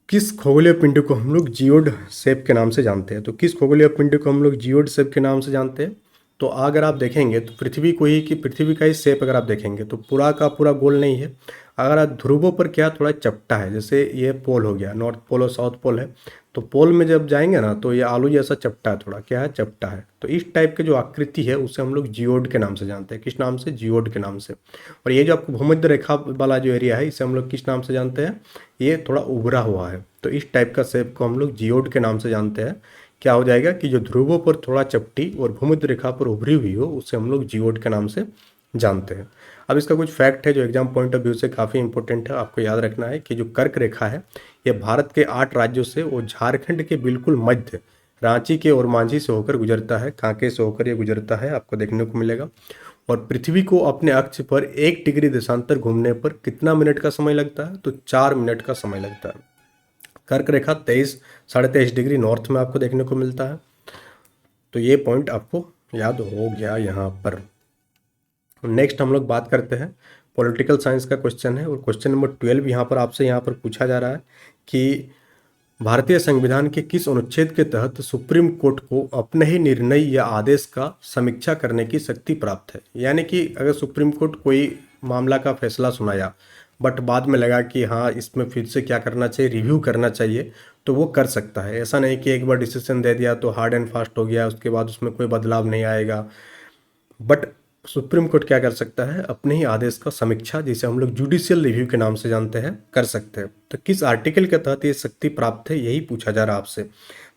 किस खगोलीय पिंड को हम लोग जियोड शेप के नाम से जानते हैं? तो किस खगोलीय पिंड को हम लोग जियोड शेप के नाम से जानते हैं? तो अगर आप देखेंगे तो पृथ्वी को ही, कि पृथ्वी का ही शेप अगर आप देखेंगे तो पूरा का पूरा गोल नहीं है। अगर आप ध्रुवों पर क्या थोड़ा चपटा है, जैसे ये पोल हो गया, नॉर्थ पोल और साउथ पोल है, तो पोल में जब जाएंगे ना तो ये आलू जैसा चपटा है, थोड़ा क्या है, चपटा है। तो इस टाइप के जो आकृति है उसे हम लोग जियोड के नाम से जानते हैं। किस नाम से? जियोड के नाम से। और ये जो आपको भूमध्य रेखा वाला जो एरिया है इसे हम लोग किस नाम से जानते हैं? ये थोड़ा उभरा हुआ है, तो इस टाइप का शेप को हम लोग जियोड के नाम से जानते हैं। क्या हो जाएगा कि जो ध्रुवों पर थोड़ा चपटी और भूमध्य रेखा पर उभरी हुई हो उसे हम लोग जियोड के नाम से जानते हैं। अब इसका कुछ फैक्ट है जो एग्जाम पॉइंट ऑफ व्यू से काफ़ी इंपॉर्टेंट है। आपको याद रखना है कि जो कर्क रेखा है ये भारत के 8 राज्यों से और झारखंड के बिल्कुल मध्य रांची के और मांझी से होकर गुजरता है, कांके से होकर ये गुजरता है, आपको देखने को मिलेगा। और पृथ्वी को अपने अक्ष पर 1 डिग्री देशांतर घूमने पर कितना मिनट का समय लगता है? तो 4 मिनट का समय लगता है। कर्क रेखा 23-23.5 डिग्री नॉर्थ में आपको देखने को मिलता है। तो ये पॉइंट आपको याद हो गया यहाँ पर। नेक्स्ट हम लोग बात करते हैं पॉलिटिकल साइंस का क्वेश्चन है और क्वेश्चन नंबर 12 यहाँ पर आपसे यहाँ पर पूछा जा रहा है कि भारतीय संविधान के किस अनुच्छेद के तहत सुप्रीम कोर्ट को अपने ही निर्णय या आदेश का समीक्षा करने की शक्ति प्राप्त है। यानी कि अगर सुप्रीम कोर्ट कोई मामला का फैसला सुनाया बट बाद में लगा कि हाँ इसमें फिर से क्या करना चाहिए, रिव्यू करना चाहिए, तो वो कर सकता है। ऐसा नहीं कि एक बार डिसीजन दे दिया तो हार्ड एंड फास्ट हो गया, उसके बाद उसमें कोई बदलाव नहीं आएगा। बट सुप्रीम कोर्ट क्या कर सकता है? अपने ही आदेश का समीक्षा, जिसे हम लोग जुडिशियल रिव्यू के नाम से जानते हैं, कर सकते हैं। तो किस आर्टिकल के तहत ये शक्ति प्राप्त है, यही पूछा जा रहा है आपसे।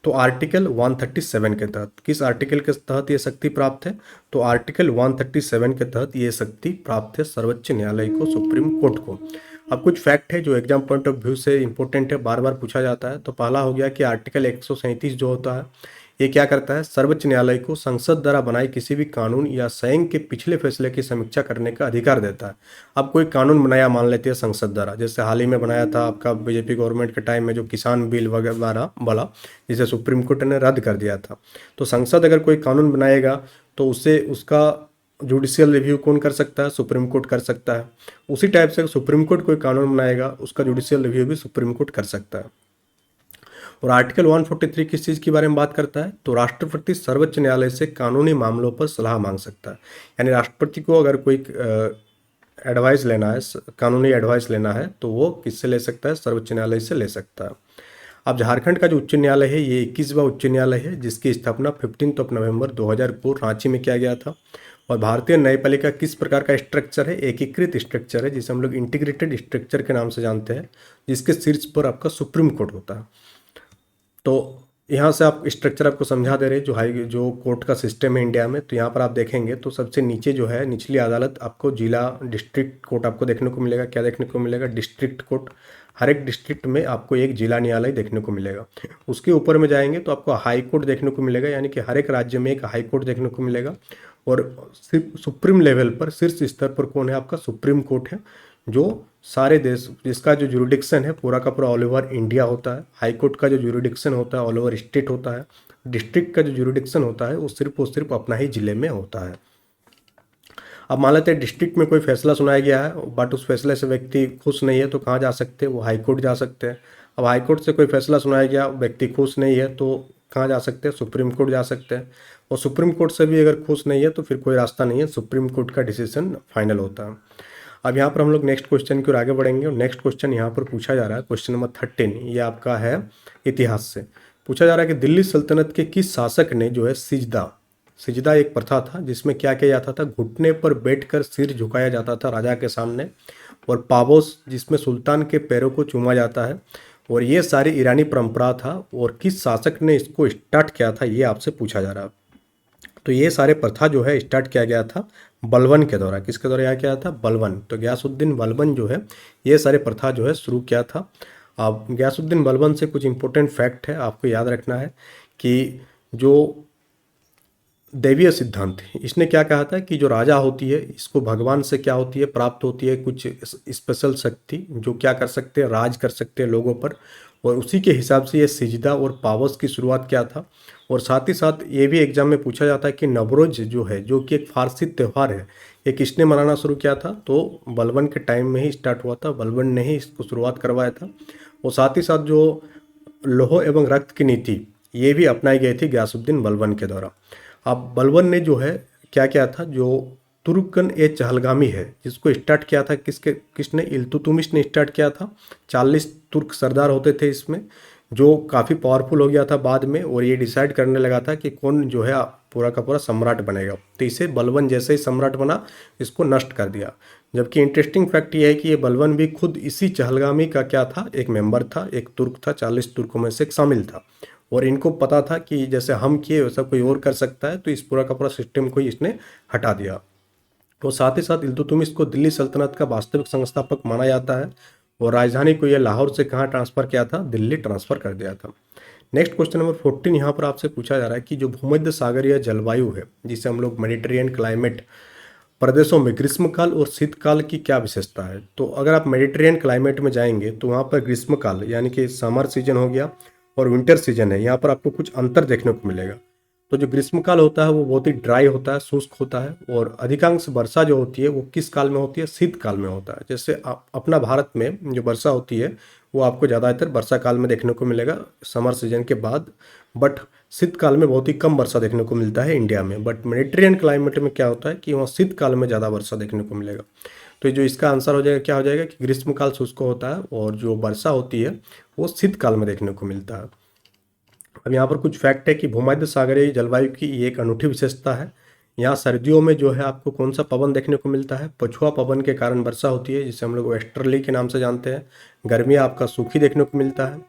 तो आर्टिकल 137 के तहत। किस आर्टिकल के तहत ये शक्ति प्राप्त है? तो आर्टिकल 137 के तहत ये शक्ति प्राप्त है सर्वोच्च न्यायालय को, सुप्रीम कोर्ट को। अब कुछ फैक्ट है जो एग्जाम पॉइंट ऑफ व्यू से इंपॉर्टेंट है, बार बार पूछा जाता है। तो पहला हो गया कि आर्टिकल 137 जो होता है ये क्या करता है? सर्वोच्च न्यायालय को संसद द्वारा बनाए किसी भी कानून या संघ के पिछले फैसले की समीक्षा करने का अधिकार देता है। अब कोई कानून बनाया मान लेते हैं संसद द्वारा, जैसे हाल ही में बनाया था आपका बीजेपी गवर्नमेंट के टाइम में जो किसान बिल वगैरह वाला, जिसे सुप्रीम कोर्ट ने रद्द कर दिया था। तो संसद अगर कोई कानून बनाएगा तो उससे उसका जुडिशियल रिव्यू कौन कर सकता है? सुप्रीम कोर्ट कर सकता है। उसी टाइप से सुप्रीम कोर्ट कोई कानून बनाएगा उसका जुडिशियल रिव्यू भी सुप्रीम कोर्ट कर सकता है। और आर्टिकल 143 किस चीज़ के बारे में बात करता है? तो राष्ट्रपति सर्वोच्च न्यायालय से कानूनी मामलों पर सलाह मांग सकता है। यानी राष्ट्रपति को अगर कोई एडवाइस लेना है, कानूनी एडवाइस लेना है, तो वो किससे ले सकता है? सर्वोच्च न्यायालय से ले सकता है। अब झारखंड का जो उच्च न्यायालय है ये 21वां उच्च न्यायालय है, जिसकी स्थापना 15 नवंबर 2004 रांची में किया गया था। और भारतीय न्यायपालिका किस प्रकार का स्ट्रक्चर है? एकीकृत स्ट्रक्चर है, जिसे हम लोग इंटीग्रेटेड स्ट्रक्चर के नाम से जानते हैं, जिसके शीर्ष पर आपका सुप्रीम कोर्ट होता है। तो यहाँ से आप स्ट्रक्चर आपको समझा दे रहे हैं जो कोर्ट का सिस्टम है इंडिया में। तो यहाँ पर आप देखेंगे तो सबसे नीचे जो है निचली अदालत आपको जिला डिस्ट्रिक्ट कोर्ट आपको देखने को मिलेगा। क्या देखने को मिलेगा? District court. हर एक डिस्ट्रिक्ट में आपको एक जिला न्यायालय देखने को मिलेगा। उसके ऊपर में जाएंगे तो आपको हाई कोर्ट देखने को मिलेगा, यानी कि हर एक राज्य में एक हाई कोर्ट देखने को मिलेगा। और सिर्फ सुप्रीम लेवल पर, शीर्ष स्तर पर कौन है? आपका सुप्रीम कोर्ट है, जो सारे देश, जिसका जो जुरिडिक्शन है पूरा का पूरा ऑल ओवर इंडिया होता है। हाई कोर्ट का जो जुरिडिक्शन होता है ऑल ओवर स्टेट होता है। डिस्ट्रिक्ट का जो जुरिडिक्शन होता है वो सिर्फ अपना ही जिले में होता है। अब मान लेते हैं डिस्ट्रिक्ट में कोई फैसला सुनाया गया है, बट उस फैसले से व्यक्ति खुश नहीं है, तो कहाँ जा सकते हैं? वो हाई कोर्ट जा सकते हैं। अब हाई कोर्ट से कोई फैसला सुनाया गया, व्यक्ति खुश नहीं है, तो कहाँ जा सकते हैं? सुप्रीम कोर्ट जा सकते हैं। और सुप्रीम कोर्ट से भी अगर खुश नहीं है तो फिर कोई रास्ता नहीं है, सुप्रीम कोर्ट का डिसीजन फाइनल होता है। अब यहाँ पर हम लोग नेक्स्ट क्वेश्चन की ओर आगे बढ़ेंगे, और नेक्स्ट क्वेश्चन यहाँ पर पूछा जा रहा है, क्वेश्चन नंबर 13, ये आपका है इतिहास से। पूछा जा रहा है कि दिल्ली सल्तनत के किस शासक ने जो है सिजदा एक प्रथा था, जिसमें क्या किया जाता था? घुटने पर बैठकर सिर झुकाया जाता था राजा के सामने। और पाबोस, जिसमें सुल्तान के पैरों को चूमा जाता है। और ये सारी ईरानी परंपरा था, और किस शासक ने इसको स्टार्ट किया था, ये आपसे पूछा जा रहा है। तो ये सारे प्रथा जो है स्टार्ट किया गया था बलबन के द्वारा। किसके द्वारा यह किया था? बलबन। तो गयासुद्दीन बलबन जो है ये सारे प्रथा जो है शुरू किया था। अब गयासुद्दीन बलबन से कुछ इंपॉर्टेंट फैक्ट है आपको याद रखना है, कि जो दैवीय सिद्धांत है, इसने क्या कहा था कि जो राजा होती है इसको भगवान से क्या होती है? प्राप्त होती है कुछ स्पेशल शक्ति, जो क्या कर सकते हैं? राज कर सकते हैं लोगों पर। और उसी के हिसाब से ये सिजदा और पावस की शुरुआत किया था। और साथ ही साथ ये भी एग्जाम में पूछा जाता है कि नवरोज जो है, जो कि एक फारसी त्यौहार है, ये किसने मनाना शुरू किया था? तो बलबन के टाइम में ही स्टार्ट हुआ था, बलबन ने ही इसको शुरुआत करवाया था। और साथ ही साथ जो लौह एवं रक्त की नीति, ये भी अपनाई गई थी गयासुद्दीन बलबन के द्वारा। अब बलबन ने जो है क्या किया था? जो तुर्कन ए चहलगामी है, जिसको स्टार्ट किया था किसने? इल्तुतमिश ने स्टार्ट किया था। 40 तुर्क सरदार होते थे इसमें, जो काफ़ी पावरफुल हो गया था बाद में, और ये डिसाइड करने लगा था कि कौन जो है पूरा का पूरा सम्राट बनेगा। तो इसे बलबन जैसे ही सम्राट बना, इसको नष्ट कर दिया। जबकि इंटरेस्टिंग फैक्ट ये है कि ये बलबन भी खुद इसी चहलगामी का क्या था? एक मेंबर था, एक तुर्क था, 40 तुर्कों में से एक शामिल था। और इनको पता था कि जैसे हम किए वैसा कोई और कर सकता है, तो इस पूरा का पूरा सिस्टम को ही इसने हटा दिया। और साथ ही साथ इल्तुतमिश को दिल्ली सल्तनत का वास्तविक संस्थापक माना जाता है। और राजधानी को यह लाहौर से कहाँ ट्रांसफ़र किया था? दिल्ली ट्रांसफ़र कर दिया था। नेक्स्ट क्वेश्चन नंबर 14 यहाँ पर आपसे पूछा जा रहा है कि जो भूमध्य सागरीय जलवायु है, जिसे हम लोग मेडिटेरियन क्लाइमेट, प्रदेशों में ग्रीष्मकाल और शीतकाल की क्या विशेषता है? तो अगर आप मेडिटेरियन क्लाइमेट में जाएंगे तो वहाँ पर ग्रीष्मकाल यानी कि समर सीजन हो गया, और विंटर सीजन है, यहाँ पर आपको कुछ अंतर देखने को मिलेगा। तो जो ग्रीष्मकाल होता है वो बहुत ही ड्राई होता है, शुष्क होता है। और अधिकांश वर्षा जो होती है वो किस काल में होती है? शीतकाल में होता है। जैसे अपना भारत में जो वर्षा होती है वो आपको ज़्यादातर वर्षा काल में देखने को मिलेगा, समर सीजन के बाद। बट शीतकाल में बहुत ही कम वर्षा देखने को मिलता है इंडिया में। बट मेडिटेरियन क्लाइमेट में क्या होता है कि वहाँ शीतकाल में ज़्यादा वर्षा देखने को मिलेगा। तो जो इसका आंसर हो जाएगा, क्या हो जाएगा कि ग्रीष्मकाल शुष्क होता है, और जो वर्षा होती है वो शीतकाल में देखने को मिलता है। अब यहाँ पर कुछ फैक्ट है कि भूमध्य सागरीय जलवायु की ये एक अनूठी विशेषता है। यहाँ सर्दियों में जो है आपको कौन सा पवन देखने को मिलता है? पछुआ पवन के कारण वर्षा होती है, जिसे हम लोग वेस्टर्ली के नाम से जानते हैं। गर्मियाँ आपका सूखी देखने को मिलता है।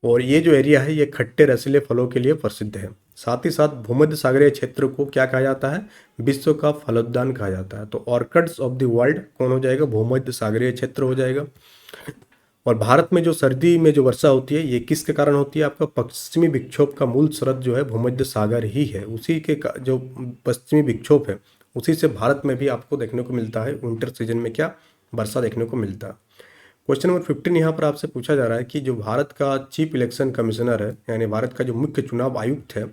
और ये जो एरिया है ये खट्टे रसीले फलों के लिए प्रसिद्ध है। साथ ही साथ भूमध्य सागरीय क्षेत्र को क्या कहा जाता है? विश्व का फलोद्यान कहा जाता है। तो ऑर्किड्स ऑफ द वर्ल्ड कौन हो जाएगा? भूमध्य सागरीय क्षेत्र हो जाएगा। और भारत में जो सर्दी में जो वर्षा होती है ये किसके कारण होती है? आपका पश्चिमी विक्षोभ का मूल स्रोत जो है भूमध्य सागर ही है। उसी के जो पश्चिमी विक्षोभ है उसी से भारत में भी आपको देखने को मिलता है विंटर सीजन में क्या वर्षा देखने को मिलता है। क्वेश्चन नंबर 15 यहाँ पर आपसे पूछा जा रहा है कि जो भारत का चीफ इलेक्शन कमिश्नर है, यानी भारत का जो मुख्य चुनाव आयुक्त है,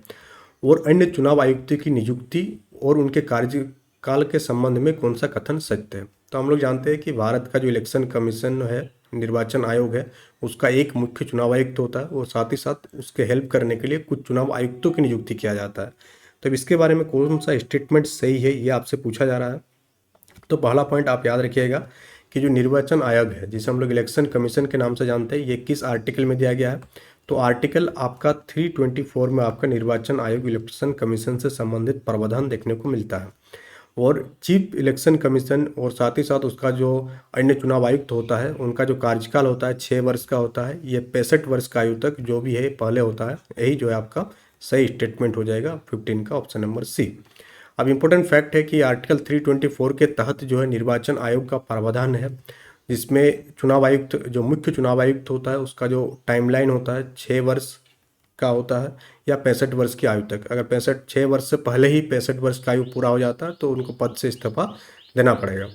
और अन्य चुनाव आयुक्त की नियुक्ति और उनके कार्यकाल के संबंध में कौन सा कथन सत्य है? तो हम लोग जानते हैं कि भारत का जो इलेक्शन कमीशन है, निर्वाचन आयोग है, उसका एक मुख्य चुनाव आयुक्त होता है, और साथ ही साथ उसके हेल्प करने के लिए कुछ चुनाव आयुक्तों की नियुक्ति किया जाता है। तो अब इसके बारे में कौन सा स्टेटमेंट सही है ये आपसे पूछा जा रहा है। तो पहला पॉइंट आप याद रखिएगा कि जो निर्वाचन आयोग है, जिसे हम लोग इलेक्शन कमीशन के नाम से जानते हैं, ये किस आर्टिकल में दिया गया है? तो आर्टिकल आपका 324 में आपका निर्वाचन आयोग इलेक्शन कमीशन से संबंधित प्रावधान देखने को मिलता है। और चीफ इलेक्शन कमीशन और साथ ही साथ उसका जो अन्य चुनाव आयुक्त होता है, उनका जो कार्यकाल होता है 6 वर्ष का होता है। ये 65 वर्ष का आयु तक जो भी है पहले होता है। यही जो है आपका सही स्टेटमेंट हो जाएगा 15 का, ऑप्शन नंबर सी। अब इम्पोर्टेंट फैक्ट है कि आर्टिकल 324 के तहत जो है निर्वाचन आयोग का प्रावधान है, जिसमें चुनाव आयुक्त, जो मुख्य चुनाव आयुक्त होता है, उसका जो टाइमलाइन होता है 6 वर्ष का होता है या 65 वर्ष की आयु तक। अगर 6 वर्ष से पहले ही 65 वर्ष का आयु पूरा हो जाता है तो उनको पद से इस्तीफा देना पड़ेगा।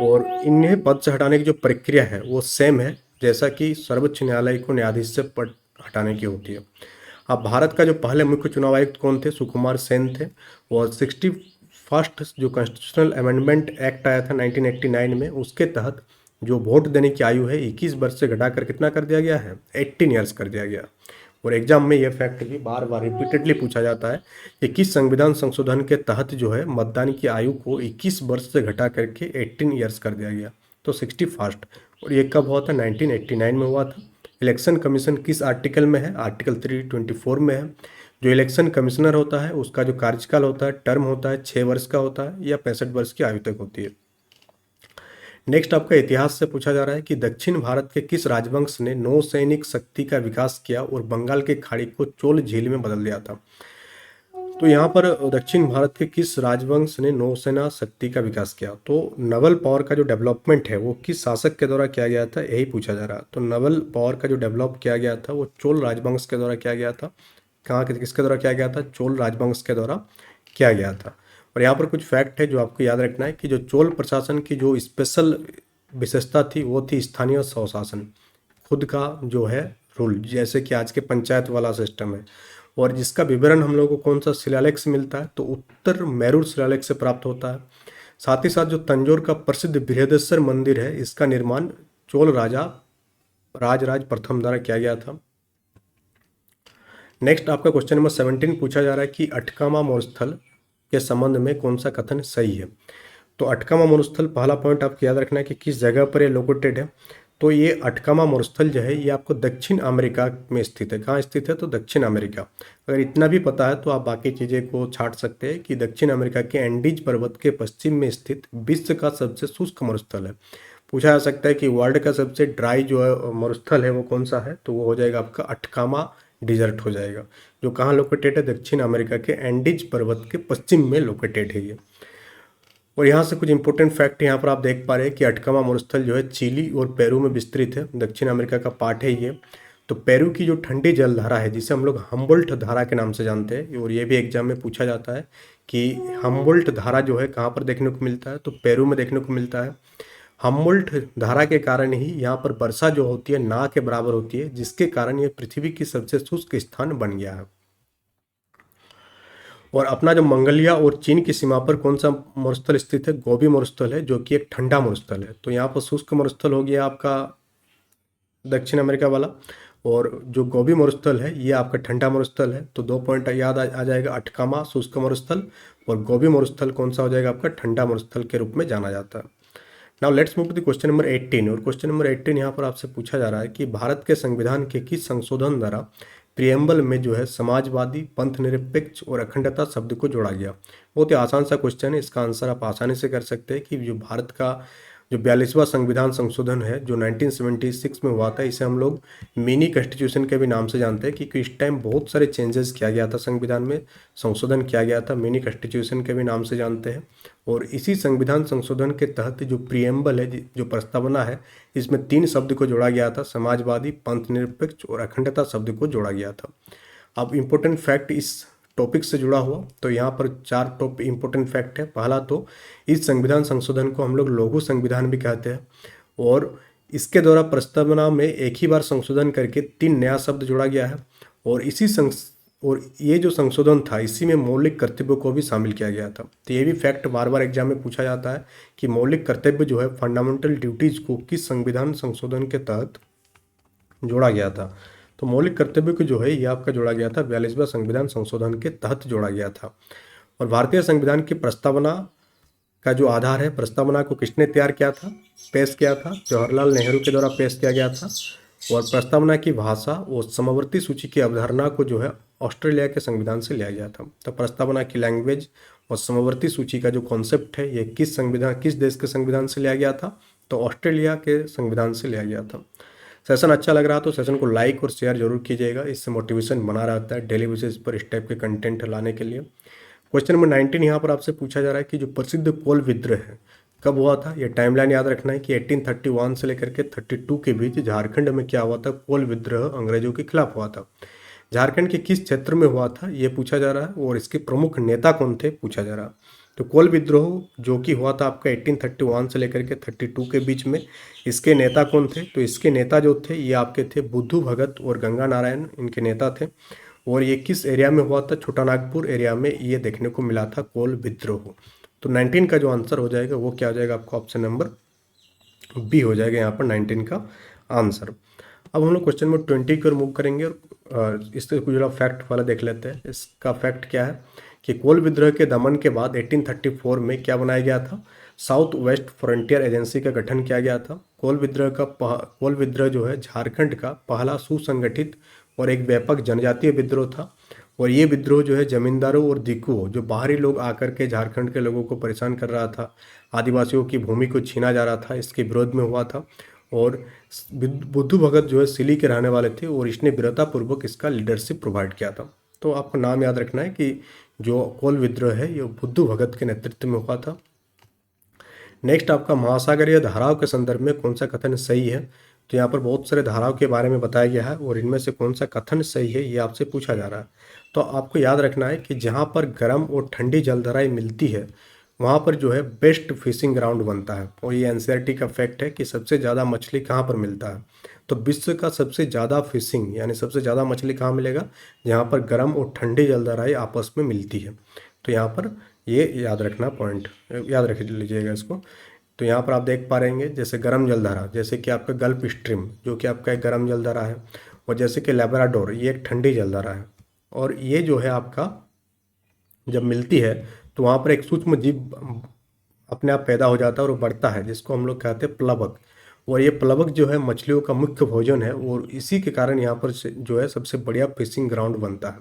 और इन्हें पद से हटाने की जो प्रक्रिया है वो सेम है जैसा कि सर्वोच्च न्यायालय को न्यायाधीश से पद हटाने की होती है। अब भारत का जो पहले मुख्य चुनाव आयुक्त कौन थे? सुकुमार सेन थे। और 61st जो कॉन्स्टिट्यूशनल अमेंडमेंट एक्ट आया था 1989 में, उसके तहत जो वोट देने की आयु है 21 वर्ष से घटाकर कितना कर दिया गया है? 18 ईयर्स कर दिया गया। और एग्जाम में यह फैक्ट भी बार बार रिपीटेडली पूछा जाता है कि किस संविधान संशोधन के तहत जो है मतदान की आयु को 21 वर्ष से घटा करके 18 ईयर्स कर दिया गया? तो 61st। और ये कब हुआ था? 1989 में हुआ था। इलेक्शन कमीशन किस आर्टिकल में है? आर्टिकल 324 में है। जो इलेक्शन कमिश्नर होता है उसका जो कार्यकाल होता है, टर्म होता है, 6 वर्ष का होता है या 65 वर्ष की आयु तक होती है। नेक्स्ट आपका इतिहास से पूछा जा रहा है कि दक्षिण भारत के किस राजवंश ने नौसैनिक शक्ति का विकास किया और बंगाल के खाड़ी को चोल झील में बदल दिया था? तो यहाँ पर दक्षिण भारत के किस राजवंश ने नौसेना शक्ति का विकास किया? तो नवल पावर का जो डेवलपमेंट है वो किस शासक के द्वारा किया गया था, यही पूछा जा रहा है। तो नवल पावर का जो डेवलप किया गया था वो चोल राजवंश के द्वारा किया गया था। कहाँ के, किसके द्वारा किया गया था? चोल राजवंश के द्वारा किया गया था। और यहाँ पर कुछ फैक्ट है जो आपको याद रखना है कि जो चोल प्रशासन की जो स्पेशल विशेषता थी वो थी स्थानीय स्वशासन, खुद का जो है रूल, जैसे कि आज के पंचायत वाला सिस्टम है। और जिसका विवरण हम लोगों को कौन सा शिलालेख से मिलता है? तो उत्तर मैरूर शिलालेख से प्राप्त होता है। साथ ही साथ जो तंजौर का प्रसिद्ध बृहदेश्वर मंदिर है, इसका निर्माण चोल राजा राजराज प्रथम द्वारा किया गया था। नेक्स्ट आपका क्वेश्चन नंबर 17 पूछा जा रहा है कि अठकामा मरुस्थल के संबंध में कौन सा कथन सही है? तो अठकामा मरुस्थल, पहला पॉइंट आपको याद रखना है कि किस जगह पर ये लोकेटेड है। तो ये अठकामा मरुस्थल जो है ये आपको दक्षिण अमेरिका में स्थित है। कहाँ स्थित है? तो दक्षिण अमेरिका। अगर इतना भी पता है तो आप बाकी चीज़ें को छाट सकते हैं कि दक्षिण अमेरिका के एंडीज पर्वत के पश्चिम में स्थित विश्व का सबसे शुष्क मरुस्थल है। पूछा जा सकता है कि वर्ल्ड का सबसे ड्राई जो है मरुस्थल है वो कौन सा है? तो वो हो जाएगा आपका अठकामा डिजर्ट हो जाएगा, जो कहाँ लोकेटेड है? दक्षिण अमेरिका के एंडीज पर्वत के पश्चिम में लोकेटेड है ये। और यहाँ से कुछ इंपॉर्टेंट फैक्ट यहाँ पर आप देख पा रहे हैं कि अटकामा मरुस्थल जो है चिली और पेरू में विस्तृत है। दक्षिण अमेरिका का पार्ट है ये। तो पेरू की जो ठंडी जलधारा है जिसे हम लोग हम्बोल्ट धारा के नाम से जानते हैं, और ये भी एग्जाम में पूछा जाता है कि हम्बोल्ट धारा जो है कहाँ पर देखने को मिलता है? तो पेरू में देखने को मिलता है। हम्बोल्ट धारा के कारण ही यहाँ पर वर्षा जो होती है ना के बराबर होती है, जिसके कारण ये पृथ्वी की सबसे शुष्क स्थान बन गया है। और अपना जो मंगोलिया और चीन की सीमा पर कौन सा मरुस्थल स्थित है? गोबी मरुस्थल है, जो कि एक ठंडा मरुस्थल है। तो यहाँ पर शुष्क मरुस्थल हो गया आपका दक्षिण अमेरिका वाला, और जो गोबी मरुस्थल है ये आपका ठंडा मरुस्थल है। तो 2 पॉइंट याद आ जाएगा, अठकामा शुष्क मरुस्थल और गोबी मरुस्थल कौन सा हो जाएगा? आपका ठंडा मरुस्थल के रूप में जाना जाता है। Now let's move to the question number 18। और क्वेश्चन नंबर 18 यहाँ पर आपसे पूछा जा रहा है कि भारत के संविधान के किस संशोधन द्वारा प्रियम्बल में जो है समाजवादी, पंथ निरपेक्ष और अखंडता शब्द को जोड़ा गया? बहुत ही आसान सा क्वेश्चन है, इसका आंसर आप आसानी से कर सकते हैं कि जो भारत का जो 42वां संविधान संशोधन है जो 1976 में हुआ था, इसे हम लोग मिनी कॉन्स्टिट्यूशन के भी नाम से जानते हैं, क्योंकि इस टाइम बहुत सारे चेंजेस किया गया था संविधान में, संशोधन किया गया था, मिनी कॉन्स्टिट्यूशन के भी नाम से जानते हैं। और इसी संविधान संशोधन के तहत जो प्रियम्बल है, जो प्रस्तावना है, इसमें 3 शब्द को जोड़ा गया था, समाजवादी, पंथ निरपेक्ष और अखंडता शब्द को जोड़ा गया था। अब इम्पोर्टेंट फैक्ट इस टॉपिक से जुड़ा हुआ, तो यहाँ पर 4 टॉप इम्पोर्टेंट फैक्ट है। पहला तो इस संविधान संशोधन को हम लोग लघु संविधान भी कहते हैं, और इसके द्वारा प्रस्तावना में एक ही बार संशोधन करके 3 नया शब्द जोड़ा गया है। और ये जो संशोधन था इसी में मौलिक कर्तव्यों को भी शामिल किया गया था। तो ये भी फैक्ट बार बार एग्जाम में पूछा जाता है कि मौलिक कर्तव्य जो है, फंडामेंटल ड्यूटीज को किस संविधान संशोधन के तहत जोड़ा गया था? तो मौलिक कर्तव्य को जो है ये आपका जोड़ा गया था 42वां संविधान संशोधन के तहत जोड़ा गया था। और भारतीय संविधान की प्रस्तावना का जो आधार है, प्रस्तावना को किसने तैयार किया था, पेश किया था? जवाहरलाल नेहरू के द्वारा पेश किया गया था। और प्रस्तावना की भाषा और समवर्ती सूची की अवधारणा को जो है ऑस्ट्रेलिया के संविधान से लिया गया था। तो प्रस्तावना की लैंग्वेज और समवर्ती सूची का जो कॉन्सेप्ट है ये किस देश के संविधान से लिया गया था? तो ऑस्ट्रेलिया के संविधान से लिया गया था। सेशन अच्छा लग रहा तो सेशन को लाइक और शेयर जरूर कीजिएगा, इससे मोटिवेशन बना रहता है डेली बेसिस पर इस टाइप के कंटेंट लाने के लिए। क्वेश्चन नंबर 19 यहाँ पर आपसे पूछा जा रहा है कि जो प्रसिद्ध कोल विद्रोह है कब हुआ था? ये टाइमलाइन याद रखना है कि 1831 से लेकर के 32 के बीच झारखंड में क्या हुआ था? कोल विद्रोह अंग्रेजों के खिलाफ हुआ था। झारखंड के किस क्षेत्र में हुआ था ये पूछा जा रहा है, और इसके प्रमुख नेता कौन थे पूछा जा रहा है। तो कोल विद्रोह जो कि हुआ था आपका 1831 से लेकर के 32 के बीच में, इसके नेता कौन थे? तो इसके नेता जो थे ये आपके थे बुद्धू भगत और गंगा नारायण, इनके नेता थे। और ये किस एरिया में हुआ था? छोटा नागपुर एरिया में ये देखने को मिला था कोल विद्रोह। तो 19 का जो आंसर हो जाएगा वो क्या हो जाएगा आपका? ऑप्शन नंबर बी हो जाएगा यहाँ पर 19 का आंसर। अब हम लोग क्वेश्चन नंबर 20 की ओर मूव करेंगे और इससे कुछ जरा फैक्ट वाला देख लेते हैं। इसका फैक्ट क्या है कि कोल विद्रोह के दमन के बाद 1834 में क्या बनाया गया था? साउथ वेस्ट फ्रंटियर एजेंसी का गठन किया गया था। कोल विद्रोह जो है झारखंड का पहला सुसंगठित और एक व्यापक जनजातीय विद्रोह था। और ये विद्रोह जो है जमींदारों और दिक्कुओं, जो बाहरी लोग आकर के झारखंड के लोगों को परेशान कर रहा था, आदिवासियों की भूमि को छीना जा रहा था, इसके विरोध में हुआ था। और बुद्धू भगत जो है सिली के रहने वाले थे और इसने वीरतापूर्वक इसका लीडरशिप प्रोवाइड किया था। तो आपको नाम याद रखना है कि जो कोल विद्रोह है ये बुद्धू भगत के नेतृत्व में हुआ था। नेक्स्ट आपका महासागरीय धाराओं के संदर्भ में कौन सा कथन सही है? तो यहाँ पर बहुत सारे धाराओं के बारे में बताया गया है और इनमें से कौन सा कथन सही है ये आपसे पूछा जा रहा है। तो आपको याद रखना है कि जहाँ पर गर्म और ठंडी जलधाराएं मिलती है वहाँ पर जो है बेस्ट फिशिंग ग्राउंड बनता है। और ये एनसीईआरटी का फैक्ट है कि सबसे ज़्यादा मछली कहाँ पर मिलता है? तो विश्व का सबसे ज़्यादा फिशिंग यानी सबसे ज़्यादा मछली कहाँ मिलेगा? जहाँ पर गर्म और ठंडी जलधाराएं आपस में मिलती है। तो यहाँ पर ये याद रखना, पॉइंट याद रख लीजिएगा इसको। तो यहाँ पर आप देख पा रहेंगे जैसे गर्म जलधारा, जैसे कि आपका गल्फ स्ट्रीम जो कि आपका एक गर्म जलधारा है, और जैसे कि लेब्राडोर ये एक ठंडी जलधारा है। और ये जो है आपका जब मिलती है तो वहाँ पर एक सूक्ष्म जीव अपने आप पैदा हो जाता है और बढ़ता है, जिसको हम लोग कहते हैं प्लवक। और ये प्लवक जो है मछलियों का मुख्य भोजन है और इसी के कारण यहाँ पर जो है सबसे बढ़िया फिशिंग ग्राउंड बनता है।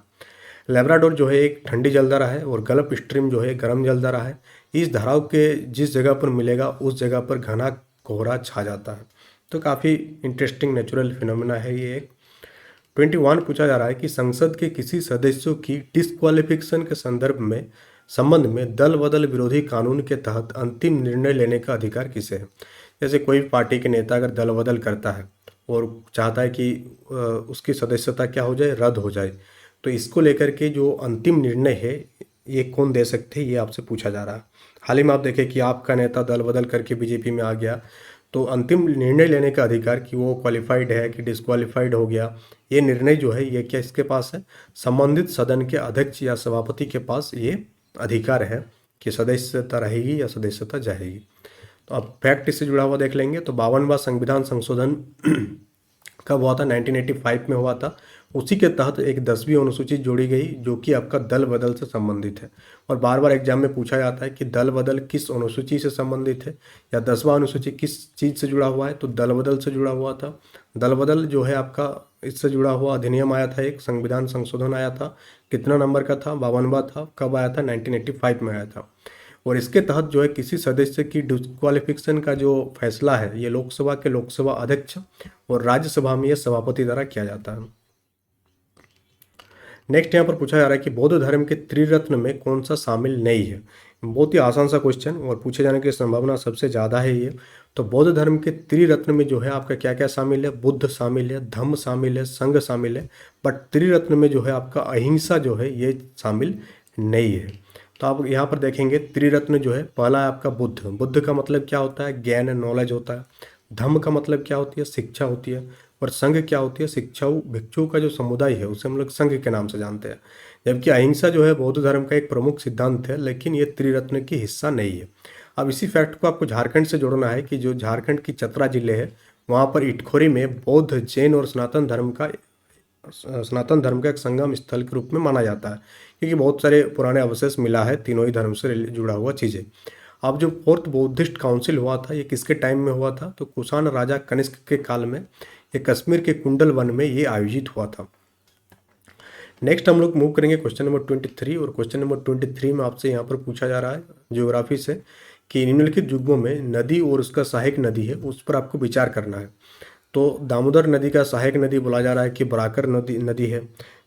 लेब्राडोर जो है एक ठंडी जलधारा है और गल्फ स्ट्रीम जो है गर्म जलधारा है। इस धाराओं के जिस जगह पर मिलेगा उस जगह पर घना कोहरा छा जाता है। तो काफ़ी इंटरेस्टिंग नेचुरल फिनोमेना है ये एक। 21 पूछा जा रहा है कि संसद के किसी सदस्यों की डिस्क्वालिफिकेशन के संबंध में दल बदल विरोधी कानून के तहत अंतिम निर्णय लेने का अधिकार किसे है? जैसे कोई पार्टी के नेता अगर दल बदल करता है और चाहता है कि उसकी सदस्यता क्या हो जाए, रद्द हो जाए, तो इसको लेकर के जो अंतिम निर्णय है ये कौन दे सकते हैं ये आपसे पूछा जा रहा है। हाल ही में आप देखें कि आपका नेता दल बदल करके बीजेपी में आ गया, तो अंतिम निर्णय लेने का अधिकार कि वो क्वालिफाइड है कि डिस्क्वालिफाइड हो गया, ये निर्णय जो है ये क्या इसके पास है? संबंधित सदन के अध्यक्ष या सभापति के पास ये अधिकार है कि सदस्यता रहेगी या सदस्यता जाएगी। तो अब फैक्ट इससे जुड़ा हुआ देख लेंगे। तो 52वां संविधान संशोधन कब हुआ था? 1985 में हुआ था। उसी के तहत एक 10वीं अनुसूची जोड़ी गई जो कि आपका दल बदल से संबंधित है। और बार बार एग्जाम में पूछा जाता है कि दल बदल किस अनुसूची से संबंधित है या 10वां अनुसूची किस चीज़ से जुड़ा हुआ है? तो दल बदल से जुड़ा हुआ था। दल बदल जो है आपका इससे जुड़ा हुआ अधिनियम आया था, एक संविधान संशोधन आया था। कितना नंबर का था? 52वां था। कब आया था? 1985 में आया था। और इसके तहत जो है किसी सदस्य की डिस्क्वालिफिकेशन का जो फैसला है ये लोकसभा के लोकसभा अध्यक्ष और राज्यसभा में ये सभापति द्वारा किया जाता है। नेक्स्ट यहाँ पर पूछा जा रहा है कि बौद्ध धर्म के त्रिरत्न में कौन सा शामिल नहीं है? बहुत ही आसान सा क्वेश्चन और पूछे जाने की संभावना सबसे ज़्यादा है ये। तो बौद्ध धर्म के त्रिरत्न में जो है आपका क्या क्या शामिल है? बुद्ध शामिल है, धम्म शामिल है, संघ शामिल है, बट त्रिरत्न में जो है आपका अहिंसा जो है ये शामिल नहीं है। तो आप यहाँ पर देखेंगे त्रिरत्न जो है, पहला है आपका बुद्ध। बुद्ध का मतलब क्या होता है? ज्ञान, नॉलेज होता है। धम्म का मतलब क्या होती है? शिक्षा होती है। और संघ क्या होती है? शिक्षाऊ भिक्षुओं का जो समुदाय है उसे हम लोग संघ के नाम से जानते हैं। जबकि अहिंसा जो है बौद्ध धर्म का एक प्रमुख सिद्धांत है, लेकिन ये त्रिरत्न की हिस्सा नहीं है। अब इसी फैक्ट को आपको झारखंड से जोड़ना है कि जो झारखंड की चतरा जिले है वहाँ पर इटखोरी में बौद्ध, जैन और सनातन धर्म का एक संगम स्थल के रूप में माना जाता है, क्योंकि बहुत सारे पुराने अवशेष मिला है तीनों ही धर्म से जुड़ा हुआ चीज़ें। अब जो फोर्थ बौद्धिस्ट काउंसिल हुआ था ये किसके टाइम में हुआ था? तो कुषाण राजा कनिष्क के काल में ये कश्मीर के कुंडल वन में ये आयोजित हुआ था। नेक्स्ट हम लोग मूव करेंगे क्वेश्चन नंबर 23, और क्वेश्चन नंबर 23 में आपसे यहाँ पर पूछा जा रहा है ज्योग्राफी से कि निम्नलिखित युग्मों में नदी और उसका सहायक नदी है उस पर आपको विचार करना है। तो दामोदर नदी का सहायक नदी बोला जा रहा है कि बराकर नदी है।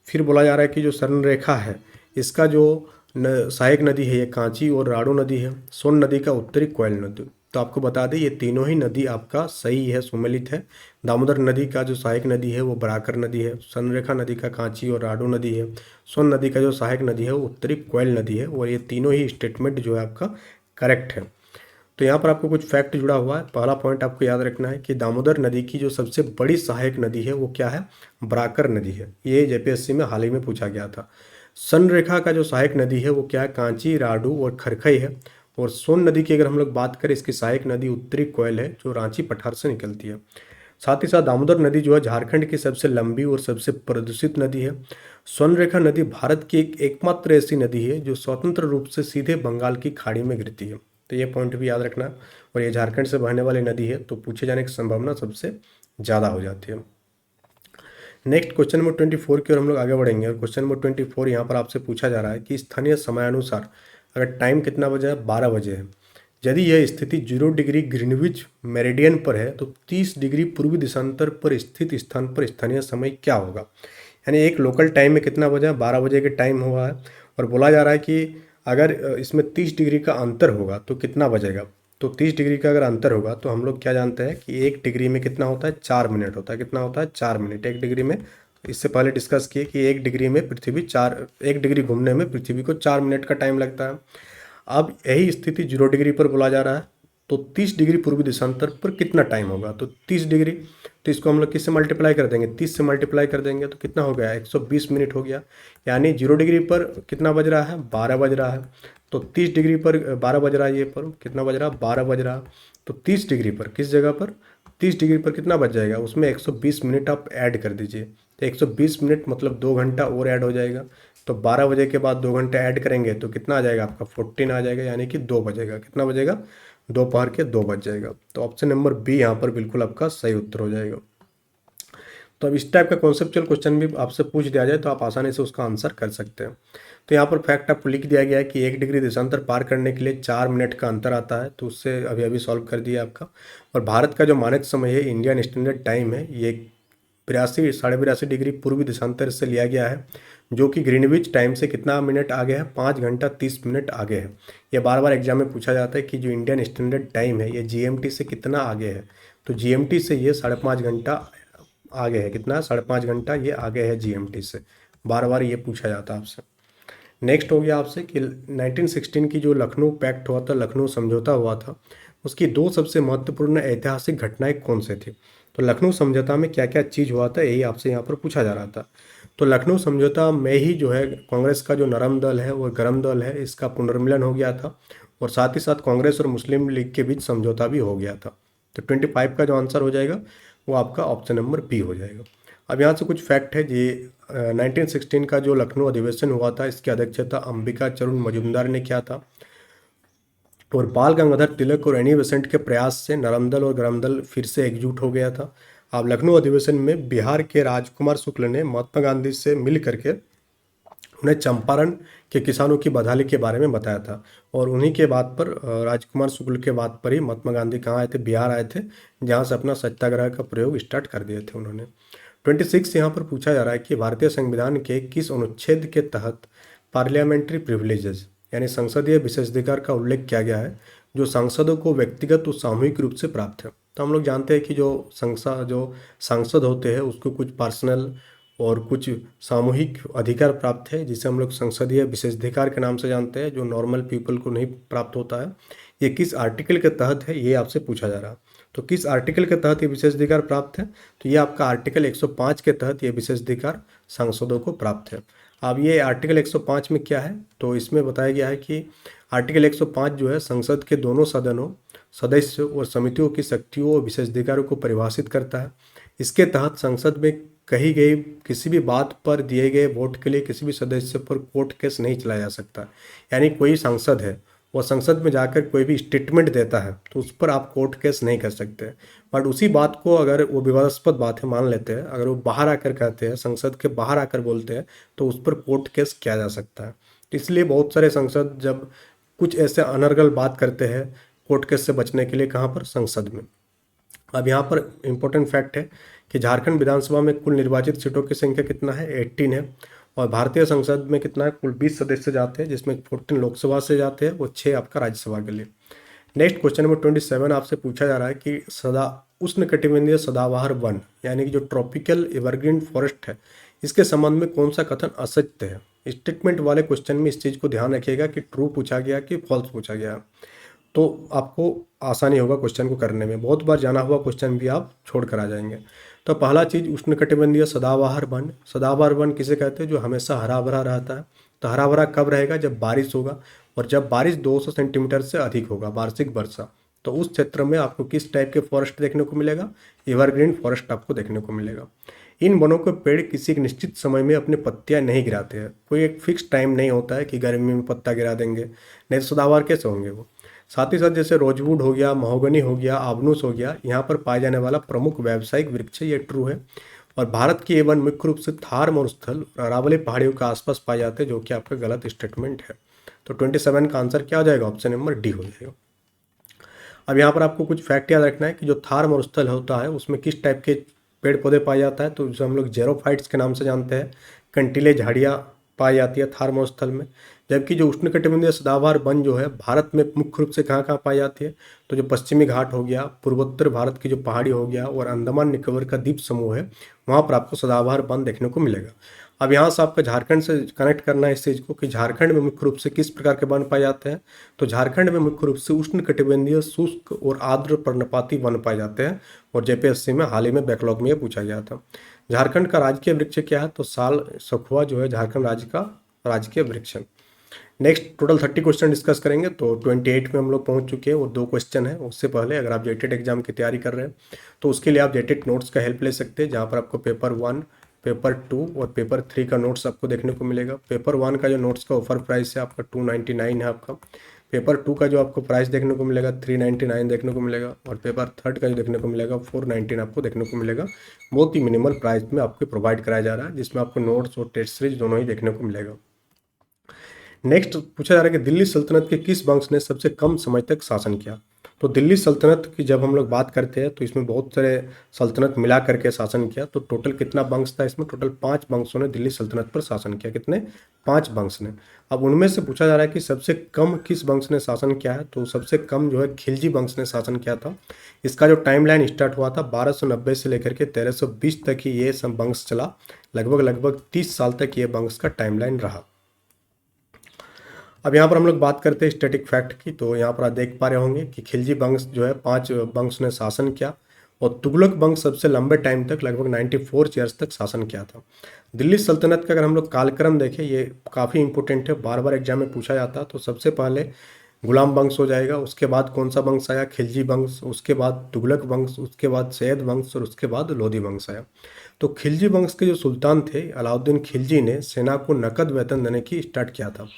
फिर बोला जा रहा है कि जो स्वर्णरेखा है इसका जो सहायक नदी है ये कांची और राड़ो नदी है। सोन नदी का उत्तरी कोयल नदी। तो आपको बता दें ये तीनों ही नदी आपका सही है, सुमेलित है। दामोदर नदी का जो सहायक नदी है वो बराकर नदी है, स्वर्णरेखा नदी का कांची और राडो नदी है, सोन नदी का जो सहायक नदी है वो उत्तरी कोयल नदी है, और ये तीनों ही स्टेटमेंट जो है आपका करेक्ट है। तो यहाँ पर आपको कुछ फैक्ट जुड़ा हुआ है। पहला पॉइंट आपको याद रखना है कि दामोदर नदी की जो सबसे बड़ी सहायक नदी है वो क्या है? बराकर नदी है। ये जेपीएससी में हाल ही में पूछा गया था। स्वर्णरेखा का जो सहायक नदी है वो क्या है? कांची, राडू और खरखई है। और सोन नदी की अगर हम लोग बात करें इसकी सहायक नदी उत्तरी कोयल है जो रांची पठार से निकलती है। साथ ही साथ दामोदर नदी जो है झारखंड की सबसे लंबी और सबसे प्रदूषित नदी है। स्वर्णरेखा नदी भारत की एकमात्र ऐसी नदी है जो स्वतंत्र रूप से सीधे बंगाल की खाड़ी में गिरती है। तो ये पॉइंट भी याद रखना। और ये झारखंड से बहने वाली नदी है तो पूछे जाने की संभावना सबसे ज़्यादा हो जाती है। नेक्स्ट क्वेश्चन नंबर 24 की ओर हम लोग आगे बढ़ेंगे, और क्वेश्चन नंबर 24 यहाँ पर आपसे पूछा जा रहा है कि स्थानीय समयानुसार अगर टाइम कितना बजे है? 12 बजे है। यदि यह स्थिति 0 डिग्री ग्रीनविच मेरिडियन पर है तो 30 डिग्री पूर्वी देशांतर पर स्थित स्थान पर स्थानीय समय क्या होगा? यानी एक लोकल टाइम में कितना बजा? 12 बजे के टाइम हुआ है, और बोला जा रहा है कि अगर इसमें 30 डिग्री का अंतर होगा तो कितना बजेगा? तो 30 डिग्री का अगर अंतर होगा तो हम लोग क्या जानते हैं कि 1 डिग्री में कितना होता है? 4 मिनट होता है। कितना होता है? 4 मिनट 1 डिग्री में। इससे पहले डिस्कस किए कि 1 डिग्री में पृथ्वी 1 डिग्री घूमने में पृथ्वी को 4 मिनट का टाइम लगता है। अब यही स्थिति 0 डिग्री पर बोला जा रहा है, तो 30 डिग्री पूर्वी देशांतर पर कितना टाइम होगा? तो 30 डिग्री, तो इसको हम लोग किससे मल्टीप्लाई कर देंगे? 30 से मल्टीप्लाई कर देंगे तो कितना हो गया? 120 मिनट हो गया। यानी 0 डिग्री पर कितना बज रहा है? 12 बज रहा है। तो 30 डिग्री पर 12 बज रहा है, ये पर कितना बज रहा है? 12 बज रहा है। तो 30 डिग्री पर किस जगह पर? 30 डिग्री पर कितना बच जाएगा? उसमें 120 मिनट आप ऐड कर दीजिए। तो 120 मिनट मतलब 2 घंटा और ऐड हो जाएगा। तो 12 बजे के बाद 2 घंटे ऐड करेंगे तो कितना आ जाएगा आपका? 14 आ जाएगा, यानी कि 2 बजेगा। कितना बजेगा? दोपहर के 2 बज जाएगा। तो ऑप्शन नंबर बी यहाँ पर बिल्कुल आपका सही उत्तर हो जाएगा। तो अब इस टाइप का कॉन्सेप्चुअल क्वेश्चन भी आपसे पूछ दिया जाए तो आप आसानी से उसका आंसर कर सकते हैं। तो यहाँ पर फैक्ट आपको लिख दिया गया है कि 1 डिग्री देशांतर पार करने के लिए 4 मिनट का अंतर आता है, तो उससे अभी अभी सॉल्व कर दिया आपका। और भारत का जो मानक समय है, इंडियन स्टैंडर्ड टाइम है, ये 82 डिग्री पूर्वी देशांतर से लिया गया है, जो कि ग्रीनविच टाइम से कितना मिनट आगे है? 5 घंटा 30 मिनट आगे है। ये बार बार एग्जाम में पूछा जाता है कि जो इंडियन स्टैंडर्ड टाइम है ये जीएमटी से कितना आगे है? तो जीएमटी से ये 5.5 घंटा आगे है। कितना? 5.5 घंटा ये आगे है जीएमटी से। बार बार ये पूछा जाता है आपसे। नेक्स्ट हो गया आपसे कि 1916 की जो लखनऊ पैक्ट हुआ था, लखनऊ समझौता हुआ था, उसकी 2 सबसे महत्वपूर्ण ऐतिहासिक घटनाएं कौन से थी? तो लखनऊ समझौता में क्या क्या चीज़ हुआ था यही आपसे यहाँ पर पूछा जा रहा था। तो लखनऊ समझौता में ही जो है कांग्रेस का जो नरम दल है और गरम दल है इसका पुनर्मिलन हो गया था, और साथ ही साथ कांग्रेस और मुस्लिम लीग के बीच समझौता भी हो गया था। तो 25 का जो आंसर हो जाएगा वो आपका ऑप्शन नंबर बी हो जाएगा। अब यहाँ से कुछ फैक्ट है। ये 1916 का जो लखनऊ अधिवेशन हुआ था इसकी अध्यक्षता अंबिका चरण मजूमदार ने किया था, और बाल गंगाधर तिलक और एनी बेसेंट के प्रयास से नरम दल और गरम दल फिर से एकजुट हो गया था। अब लखनऊ अधिवेशन में बिहार के राजकुमार शुक्ल ने महात्मा गांधी से मिल करके उन्हें चंपारण के किसानों की बदहाली के बारे में बताया था, और उन्हीं के बात पर राजकुमार शुक्ल के बात पर ही महात्मा गांधी कहाँ आए थे? बिहार आए थे, जहाँ से अपना सत्याग्रह का प्रयोग स्टार्ट कर दिए थे उन्होंने। 26 यहाँ पर पूछा जा रहा है कि भारतीय संविधान के किस अनुच्छेद के तहत पार्लियामेंट्री प्रिविलेजेस यानी संसदीय विशेषाधिकार का उल्लेख किया गया है जो सांसदों को व्यक्तिगत और सामूहिक रूप से प्राप्त है? तो हम लोग जानते हैं कि जो सांसद होते हैं उसको कुछ पर्सनल और कुछ सामूहिक अधिकार प्राप्त है, जिसे हम लोग संसदीय विशेषाधिकार के नाम से जानते हैं, जो नॉर्मल पीपल को नहीं प्राप्त होता है। ये किस आर्टिकल के तहत है ये आपसे पूछा जा रहा है। तो किस आर्टिकल के तहत ये विशेषाधिकार प्राप्त है? तो ये आपका आर्टिकल 105 के तहत ये विशेषाधिकार सांसदों को प्राप्त है। अब ये आर्टिकल 105 में क्या है? तो इसमें बताया गया है कि आर्टिकल 105 जो है संसद के दोनों सदनों, सदस्यों और समितियों की शक्तियों और विशेषाधिकारों को परिभाषित करता है। इसके तहत संसद में कही गई किसी भी बात पर दिए गए वोट के लिए किसी भी सदस्य पर कोर्ट केस नहीं चलाया जा सकता। यानी कोई सांसद है वो संसद में जाकर कोई भी स्टेटमेंट देता है तो उस पर आप कोर्ट केस नहीं कर सकते। बट उसी बात को अगर वो विवादास्पद बात है मान लेते हैं, अगर वो बाहर आकर कहते हैं, संसद के बाहर आकर बोलते हैं, तो उस पर कोर्ट केस किया जा सकता है। इसलिए बहुत सारे सांसद जब कुछ ऐसे अनर्गल बात करते हैं कोर्ट केस से बचने के लिए, कहाँ पर, संसद में। अब यहाँ पर इम्पोर्टेंट फैक्ट है कि झारखंड विधानसभा में कुल निर्वाचित सीटों की संख्या कितना है, 18 है। और भारतीय संसद में कितना है, कुल 20 सदस्य जाते हैं, जिसमें 14 लोकसभा से जाते हैं और 6 आपका राज्यसभा के लिए। नेक्स्ट क्वेश्चन नंबर 27 आपसे पूछा जा रहा है कि सदा उष्णकटिबंधीय सदाबहार वन यानी कि जो ट्रॉपिकल एवरग्रीन फॉरेस्ट है, इसके संबंध में कौन सा कथन असत्य है। स्टेटमेंट वाले क्वेश्चन में इस चीज़ को ध्यान रखिएगा कि ट्रू पूछा गया कि फॉल्स पूछा गया, तो आपको आसानी होगा क्वेश्चन को करने में। बहुत बार जाना हुआ क्वेश्चन भी आप छोड़ कर आ जाएंगे। तो पहला चीज़, उष्णकटिबंधीय सदाबहार वन। सदाबहार वन किसे कहते हैं, जो हमेशा हरा भरा रहता है। तो हरा भरा कब रहेगा, जब बारिश होगा, और जब बारिश 200 सेंटीमीटर से अधिक होगा, वार्षिक वर्षा, तो उस क्षेत्र में आपको किस टाइप के फॉरेस्ट देखने को मिलेगा, एवरग्रीन फॉरेस्ट आपको देखने को मिलेगा। इन वनों के पेड़ किसी एक निश्चित समय में अपने पत्तियां नहीं गिराते हैं। कोई एक फिक्स टाइम नहीं होता है कि गर्मी में पत्ता गिरा देंगे, नहीं तो सदाबहार कैसे होंगे वो। साथ ही साथ जैसे रोजवुड हो गया, महोगनी हो गया, आबनूस हो गया, यहाँ पर पाया जाने वाला प्रमुख व्यावसायिक वृक्ष है, ये ट्रू है। और भारत की ये वन मुख्य रूप से थार मरुस्थल और अरावली पहाड़ियों के आसपास पाए जाते हैं, जो कि आपका गलत स्टेटमेंट है। तो 27 का आंसर क्या हो जाएगा, ऑप्शन नंबर डी हो जाएगा। अब यहाँ पर आपको कुछ फैक्ट याद रखना है कि जो थार मरुस्थल होता है उसमें किस टाइप के पेड़ पौधे पाए जाता है, तो जो हम लोग जेरोफाइट्स के नाम से जानते हैं, कंटीले झाड़ियाँ पाई जाती है थार मरुस्थल में। जबकि जो उष्णकटिबंधीय सदाबहार वन जो है भारत में मुख्य रूप से कहाँ कहाँ पाई जाती है, तो जो पश्चिमी घाट हो गया, पूर्वोत्तर भारत की जो पहाड़ी हो गया, और अंडमान निकोबार का द्वीप समूह है, वहाँ पर आपको सदाबहार वन देखने को मिलेगा। अब यहाँ से आपका झारखंड से कनेक्ट करना है इस चीज़ को कि झारखंड में मुख्य रूप से किस प्रकार के वन पाए जाते हैं। तो झारखंड में मुख्य रूप से उष्णकटिबंधीय शुष्क और आर्द्र पर्णपाती वन पाए जाते हैं, और जेपीएससी में हाल ही में बैकलॉग में ये पूछा गया था। झारखंड का राजकीय वृक्ष क्या है, तो साल सखुआ जो है झारखंड राज्य का राजकीय वृक्ष है। नेक्स्ट टोटल 30 क्वेश्चन डिस्कस करेंगे, तो 28 में हम लोग पहुंच चुके हैं और 2 क्वेश्चन है। उससे पहले अगर आप जेटेट एग्जाम की तैयारी कर रहे हैं तो उसके लिए आप जेटेट नोट्स का हेल्प ले सकते हैं, जहां पर आपको पेपर 1, पेपर 2 और पेपर 3 का नोट्स आपको देखने को मिलेगा। पेपर 1 का जो नोट्स का ऑफर प्राइस है आपका 299 है आपका। पेपर 2 का जो आपको प्राइस देखने को मिलेगा 399 देखने को मिलेगा, और पेपर 3 का जो देखने को मिलेगा 419 आपको देखने को मिलेगा। बहुत ही मिनिमल प्राइस में आपको प्रोवाइड कराया जा रहा है, जिसमें आपको नोट्स और टेस्ट सीरीज दोनों ही देखने को मिलेगा। नेक्स्ट पूछा जा रहा है कि दिल्ली सल्तनत के किस वंश ने सबसे कम समय तक शासन किया। तो दिल्ली सल्तनत की जब हम लोग बात करते हैं तो इसमें बहुत सारे सल्तनत मिला करके शासन किया। तो टोटल कितना वंश था इसमें, टोटल 5 वंशों ने दिल्ली सल्तनत पर शासन किया। कितने, 5 वंश ने। अब उनमें से पूछा जा रहा है कि सबसे कम किस वंश ने शासन किया है, तो सबसे कम जो है खिलजी वंश ने शासन किया था। इसका जो टाइमलाइन स्टार्ट हुआ था 1290 से लेकर के 1320 तक ही ये सब वंश चला। लगभग 30 साल तक ये वंश का टाइमलाइन रहा। अब यहाँ पर हम लोग बात करते हैं स्टैटिक फैक्ट की। तो यहाँ पर आप देख पा रहे होंगे कि खिलजी वंश जो है 5 वंश ने शासन किया, और तुगलक वंश सबसे लंबे टाइम तक लगभग 94 ईयर्स तक शासन किया था। दिल्ली सल्तनत का अगर हम लोग कालक्रम देखें, ये काफ़ी इंपॉर्टेंट है, बार बार एग्जाम में पूछा जाता है। तो सबसे पहले गुलाम वंश हो जाएगा, उसके बाद कौन सा वंश आया, खिलजी वंश, उसके बाद तुगलक वंश, उसके बाद सैयद वंश, और उसके बाद लोधी वंश आया। तो खिलजी वंश के जो सुल्तान थे अलाउद्दीन खिलजी ने सेना को नकद वेतन देने की स्टार्ट किया था।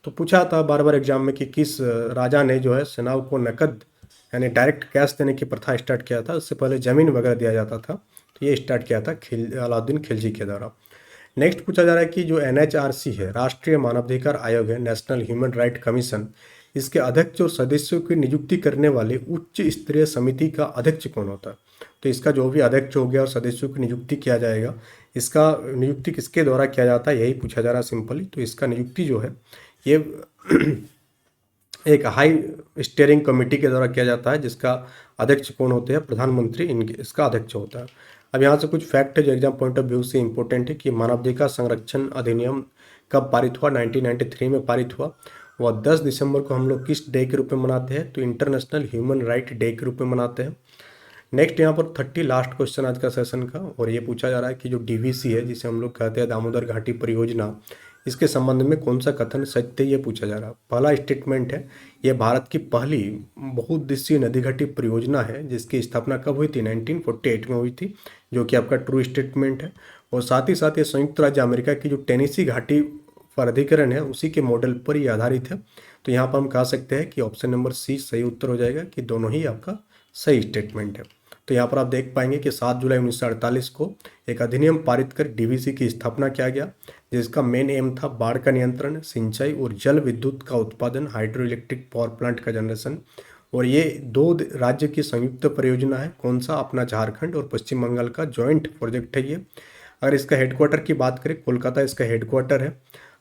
तो पूछा था बार बार एग्जाम में कि किस राजा ने जो है सेनाओं को नकद यानी डायरेक्ट कैश देने की प्रथा स्टार्ट किया था। उससे पहले ज़मीन वगैरह दिया जाता था, तो ये स्टार्ट किया था अलाउद्दीन खिलजी के द्वारा। नेक्स्ट पूछा जा रहा है कि जो NHRC है, राष्ट्रीय मानवाधिकार आयोग है, नेशनल ह्यूमन राइट कमीशन, इसके अध्यक्ष और सदस्यों की नियुक्ति करने वाले उच्च स्तरीय समिति का अध्यक्ष कौन होता है। तो इसका जो भी अध्यक्ष हो गया और सदस्यों की नियुक्ति किया जाएगा, इसका नियुक्ति किसके द्वारा किया जाता है, यही पूछा जा रहा है सिंपली। तो इसका नियुक्ति जो है ये एक हाई स्टीयरिंग कमेटी के द्वारा किया जाता है, जिसका अध्यक्ष कौन होते हैं, प्रधानमंत्री इसका अध्यक्ष होता है। अब यहाँ से कुछ फैक्ट है जो एग्जाम पॉइंट ऑफ व्यू से इंपॉर्टेंट है कि मानवाधिकार संरक्षण अधिनियम कब पारित हुआ, 1993 में पारित हुआ। वह 10 दिसंबर को हम लोग किस डे के रूप में मनाते हैं, तो इंटरनेशनल ह्यूमन राइट डे के रूप में मनाते हैं। नेक्स्ट यहाँ पर 30 लास्ट क्वेश्चन आज का सेशन का, और ये पूछा जा रहा है कि जो DVC है, जिसे हम लोग कहते हैं दामोदर घाटी परियोजना, इसके संबंध में कौन सा कथन सत्य, ये पूछा जा रहा है। पहला स्टेटमेंट है, यह भारत की पहली बहुउद्देशीय नदी घाटी परियोजना है, जिसकी स्थापना कब हुई थी, 1948 में हुई थी, जो कि आपका ट्रू स्टेटमेंट है। और साथ ही साथ ये संयुक्त राज्य अमेरिका की जो टेनेसी घाटी प्राधिकरण है उसी के मॉडल पर ही आधारित है। तो यहाँ पर हम कह सकते हैं कि ऑप्शन नंबर सी सही उत्तर हो जाएगा कि दोनों ही आपका सही स्टेटमेंट है। तो यहाँ पर आप देख पाएंगे कि 7 जुलाई 1948 को एक अधिनियम पारित कर डीवीसी की स्थापना किया गया, जिसका मेन एम था बाढ़ का नियंत्रण, सिंचाई और जल विद्युत का उत्पादन, हाइड्रो इलेक्ट्रिक पावर प्लांट का जनरेशन। और ये दो राज्य की संयुक्त परियोजना है। कौन सा? अपना झारखंड और पश्चिम बंगाल का जॉइंट प्रोजेक्ट है ये। अगर इसका हेडक्वार्टर की बात करें, कोलकाता इसका हेडक्वार्टर है।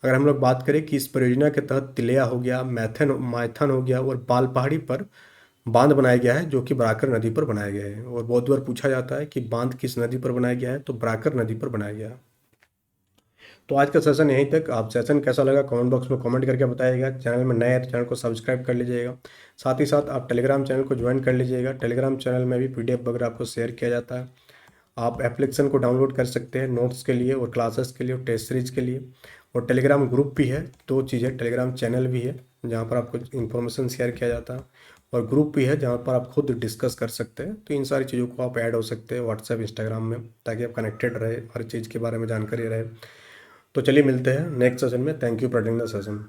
अगर हम लोग बात करें कि इस परियोजना के तहत तिलिया हो गया, माइथन हो गया और बाल पहाड़ी पर बांध बनाया गया है, जो कि बराकर नदी पर बनाया गया है। और बहुत बार पूछा जाता है कि बांध किस नदी पर बनाया गया है, तो बराकर नदी पर बनाया गया है। तो आज का सेशन यहीं तक। आप सेशन कैसा लगा कमेंट बॉक्स में कमेंट करके बताइएगा। चैनल में नए हैं तो चैनल को सब्सक्राइब कर लीजिएगा। साथ ही साथ आप टेलीग्राम चैनल को ज्वाइन कर लीजिएगा। टेलीग्राम चैनल में भी पीडीएफ वगैरह आपको शेयर किया जाता है। आप एप्लीकेशन को डाउनलोड कर सकते हैं नोट्स के लिए और क्लासेस के लिए और टेस्ट सीरीज के लिए। और टेलीग्राम ग्रुप भी है, दो चीज़ें, टेलीग्राम चैनल भी है जहाँ पर आपको इन्फॉर्मेशन शेयर किया जाता है, और ग्रुप भी है जहाँ पर आप खुद डिस्कस कर सकते हैं। तो इन सारी चीज़ों को आप ऐड हो सकते हैं व्हाट्सएप इंस्टाग्राम में, ताकि आप कनेक्टेड रहे, हर चीज़ के बारे में जानकारी रहे। तो चलिए मिलते हैं नेक्स्ट सेशन में। Thank you for attending the session.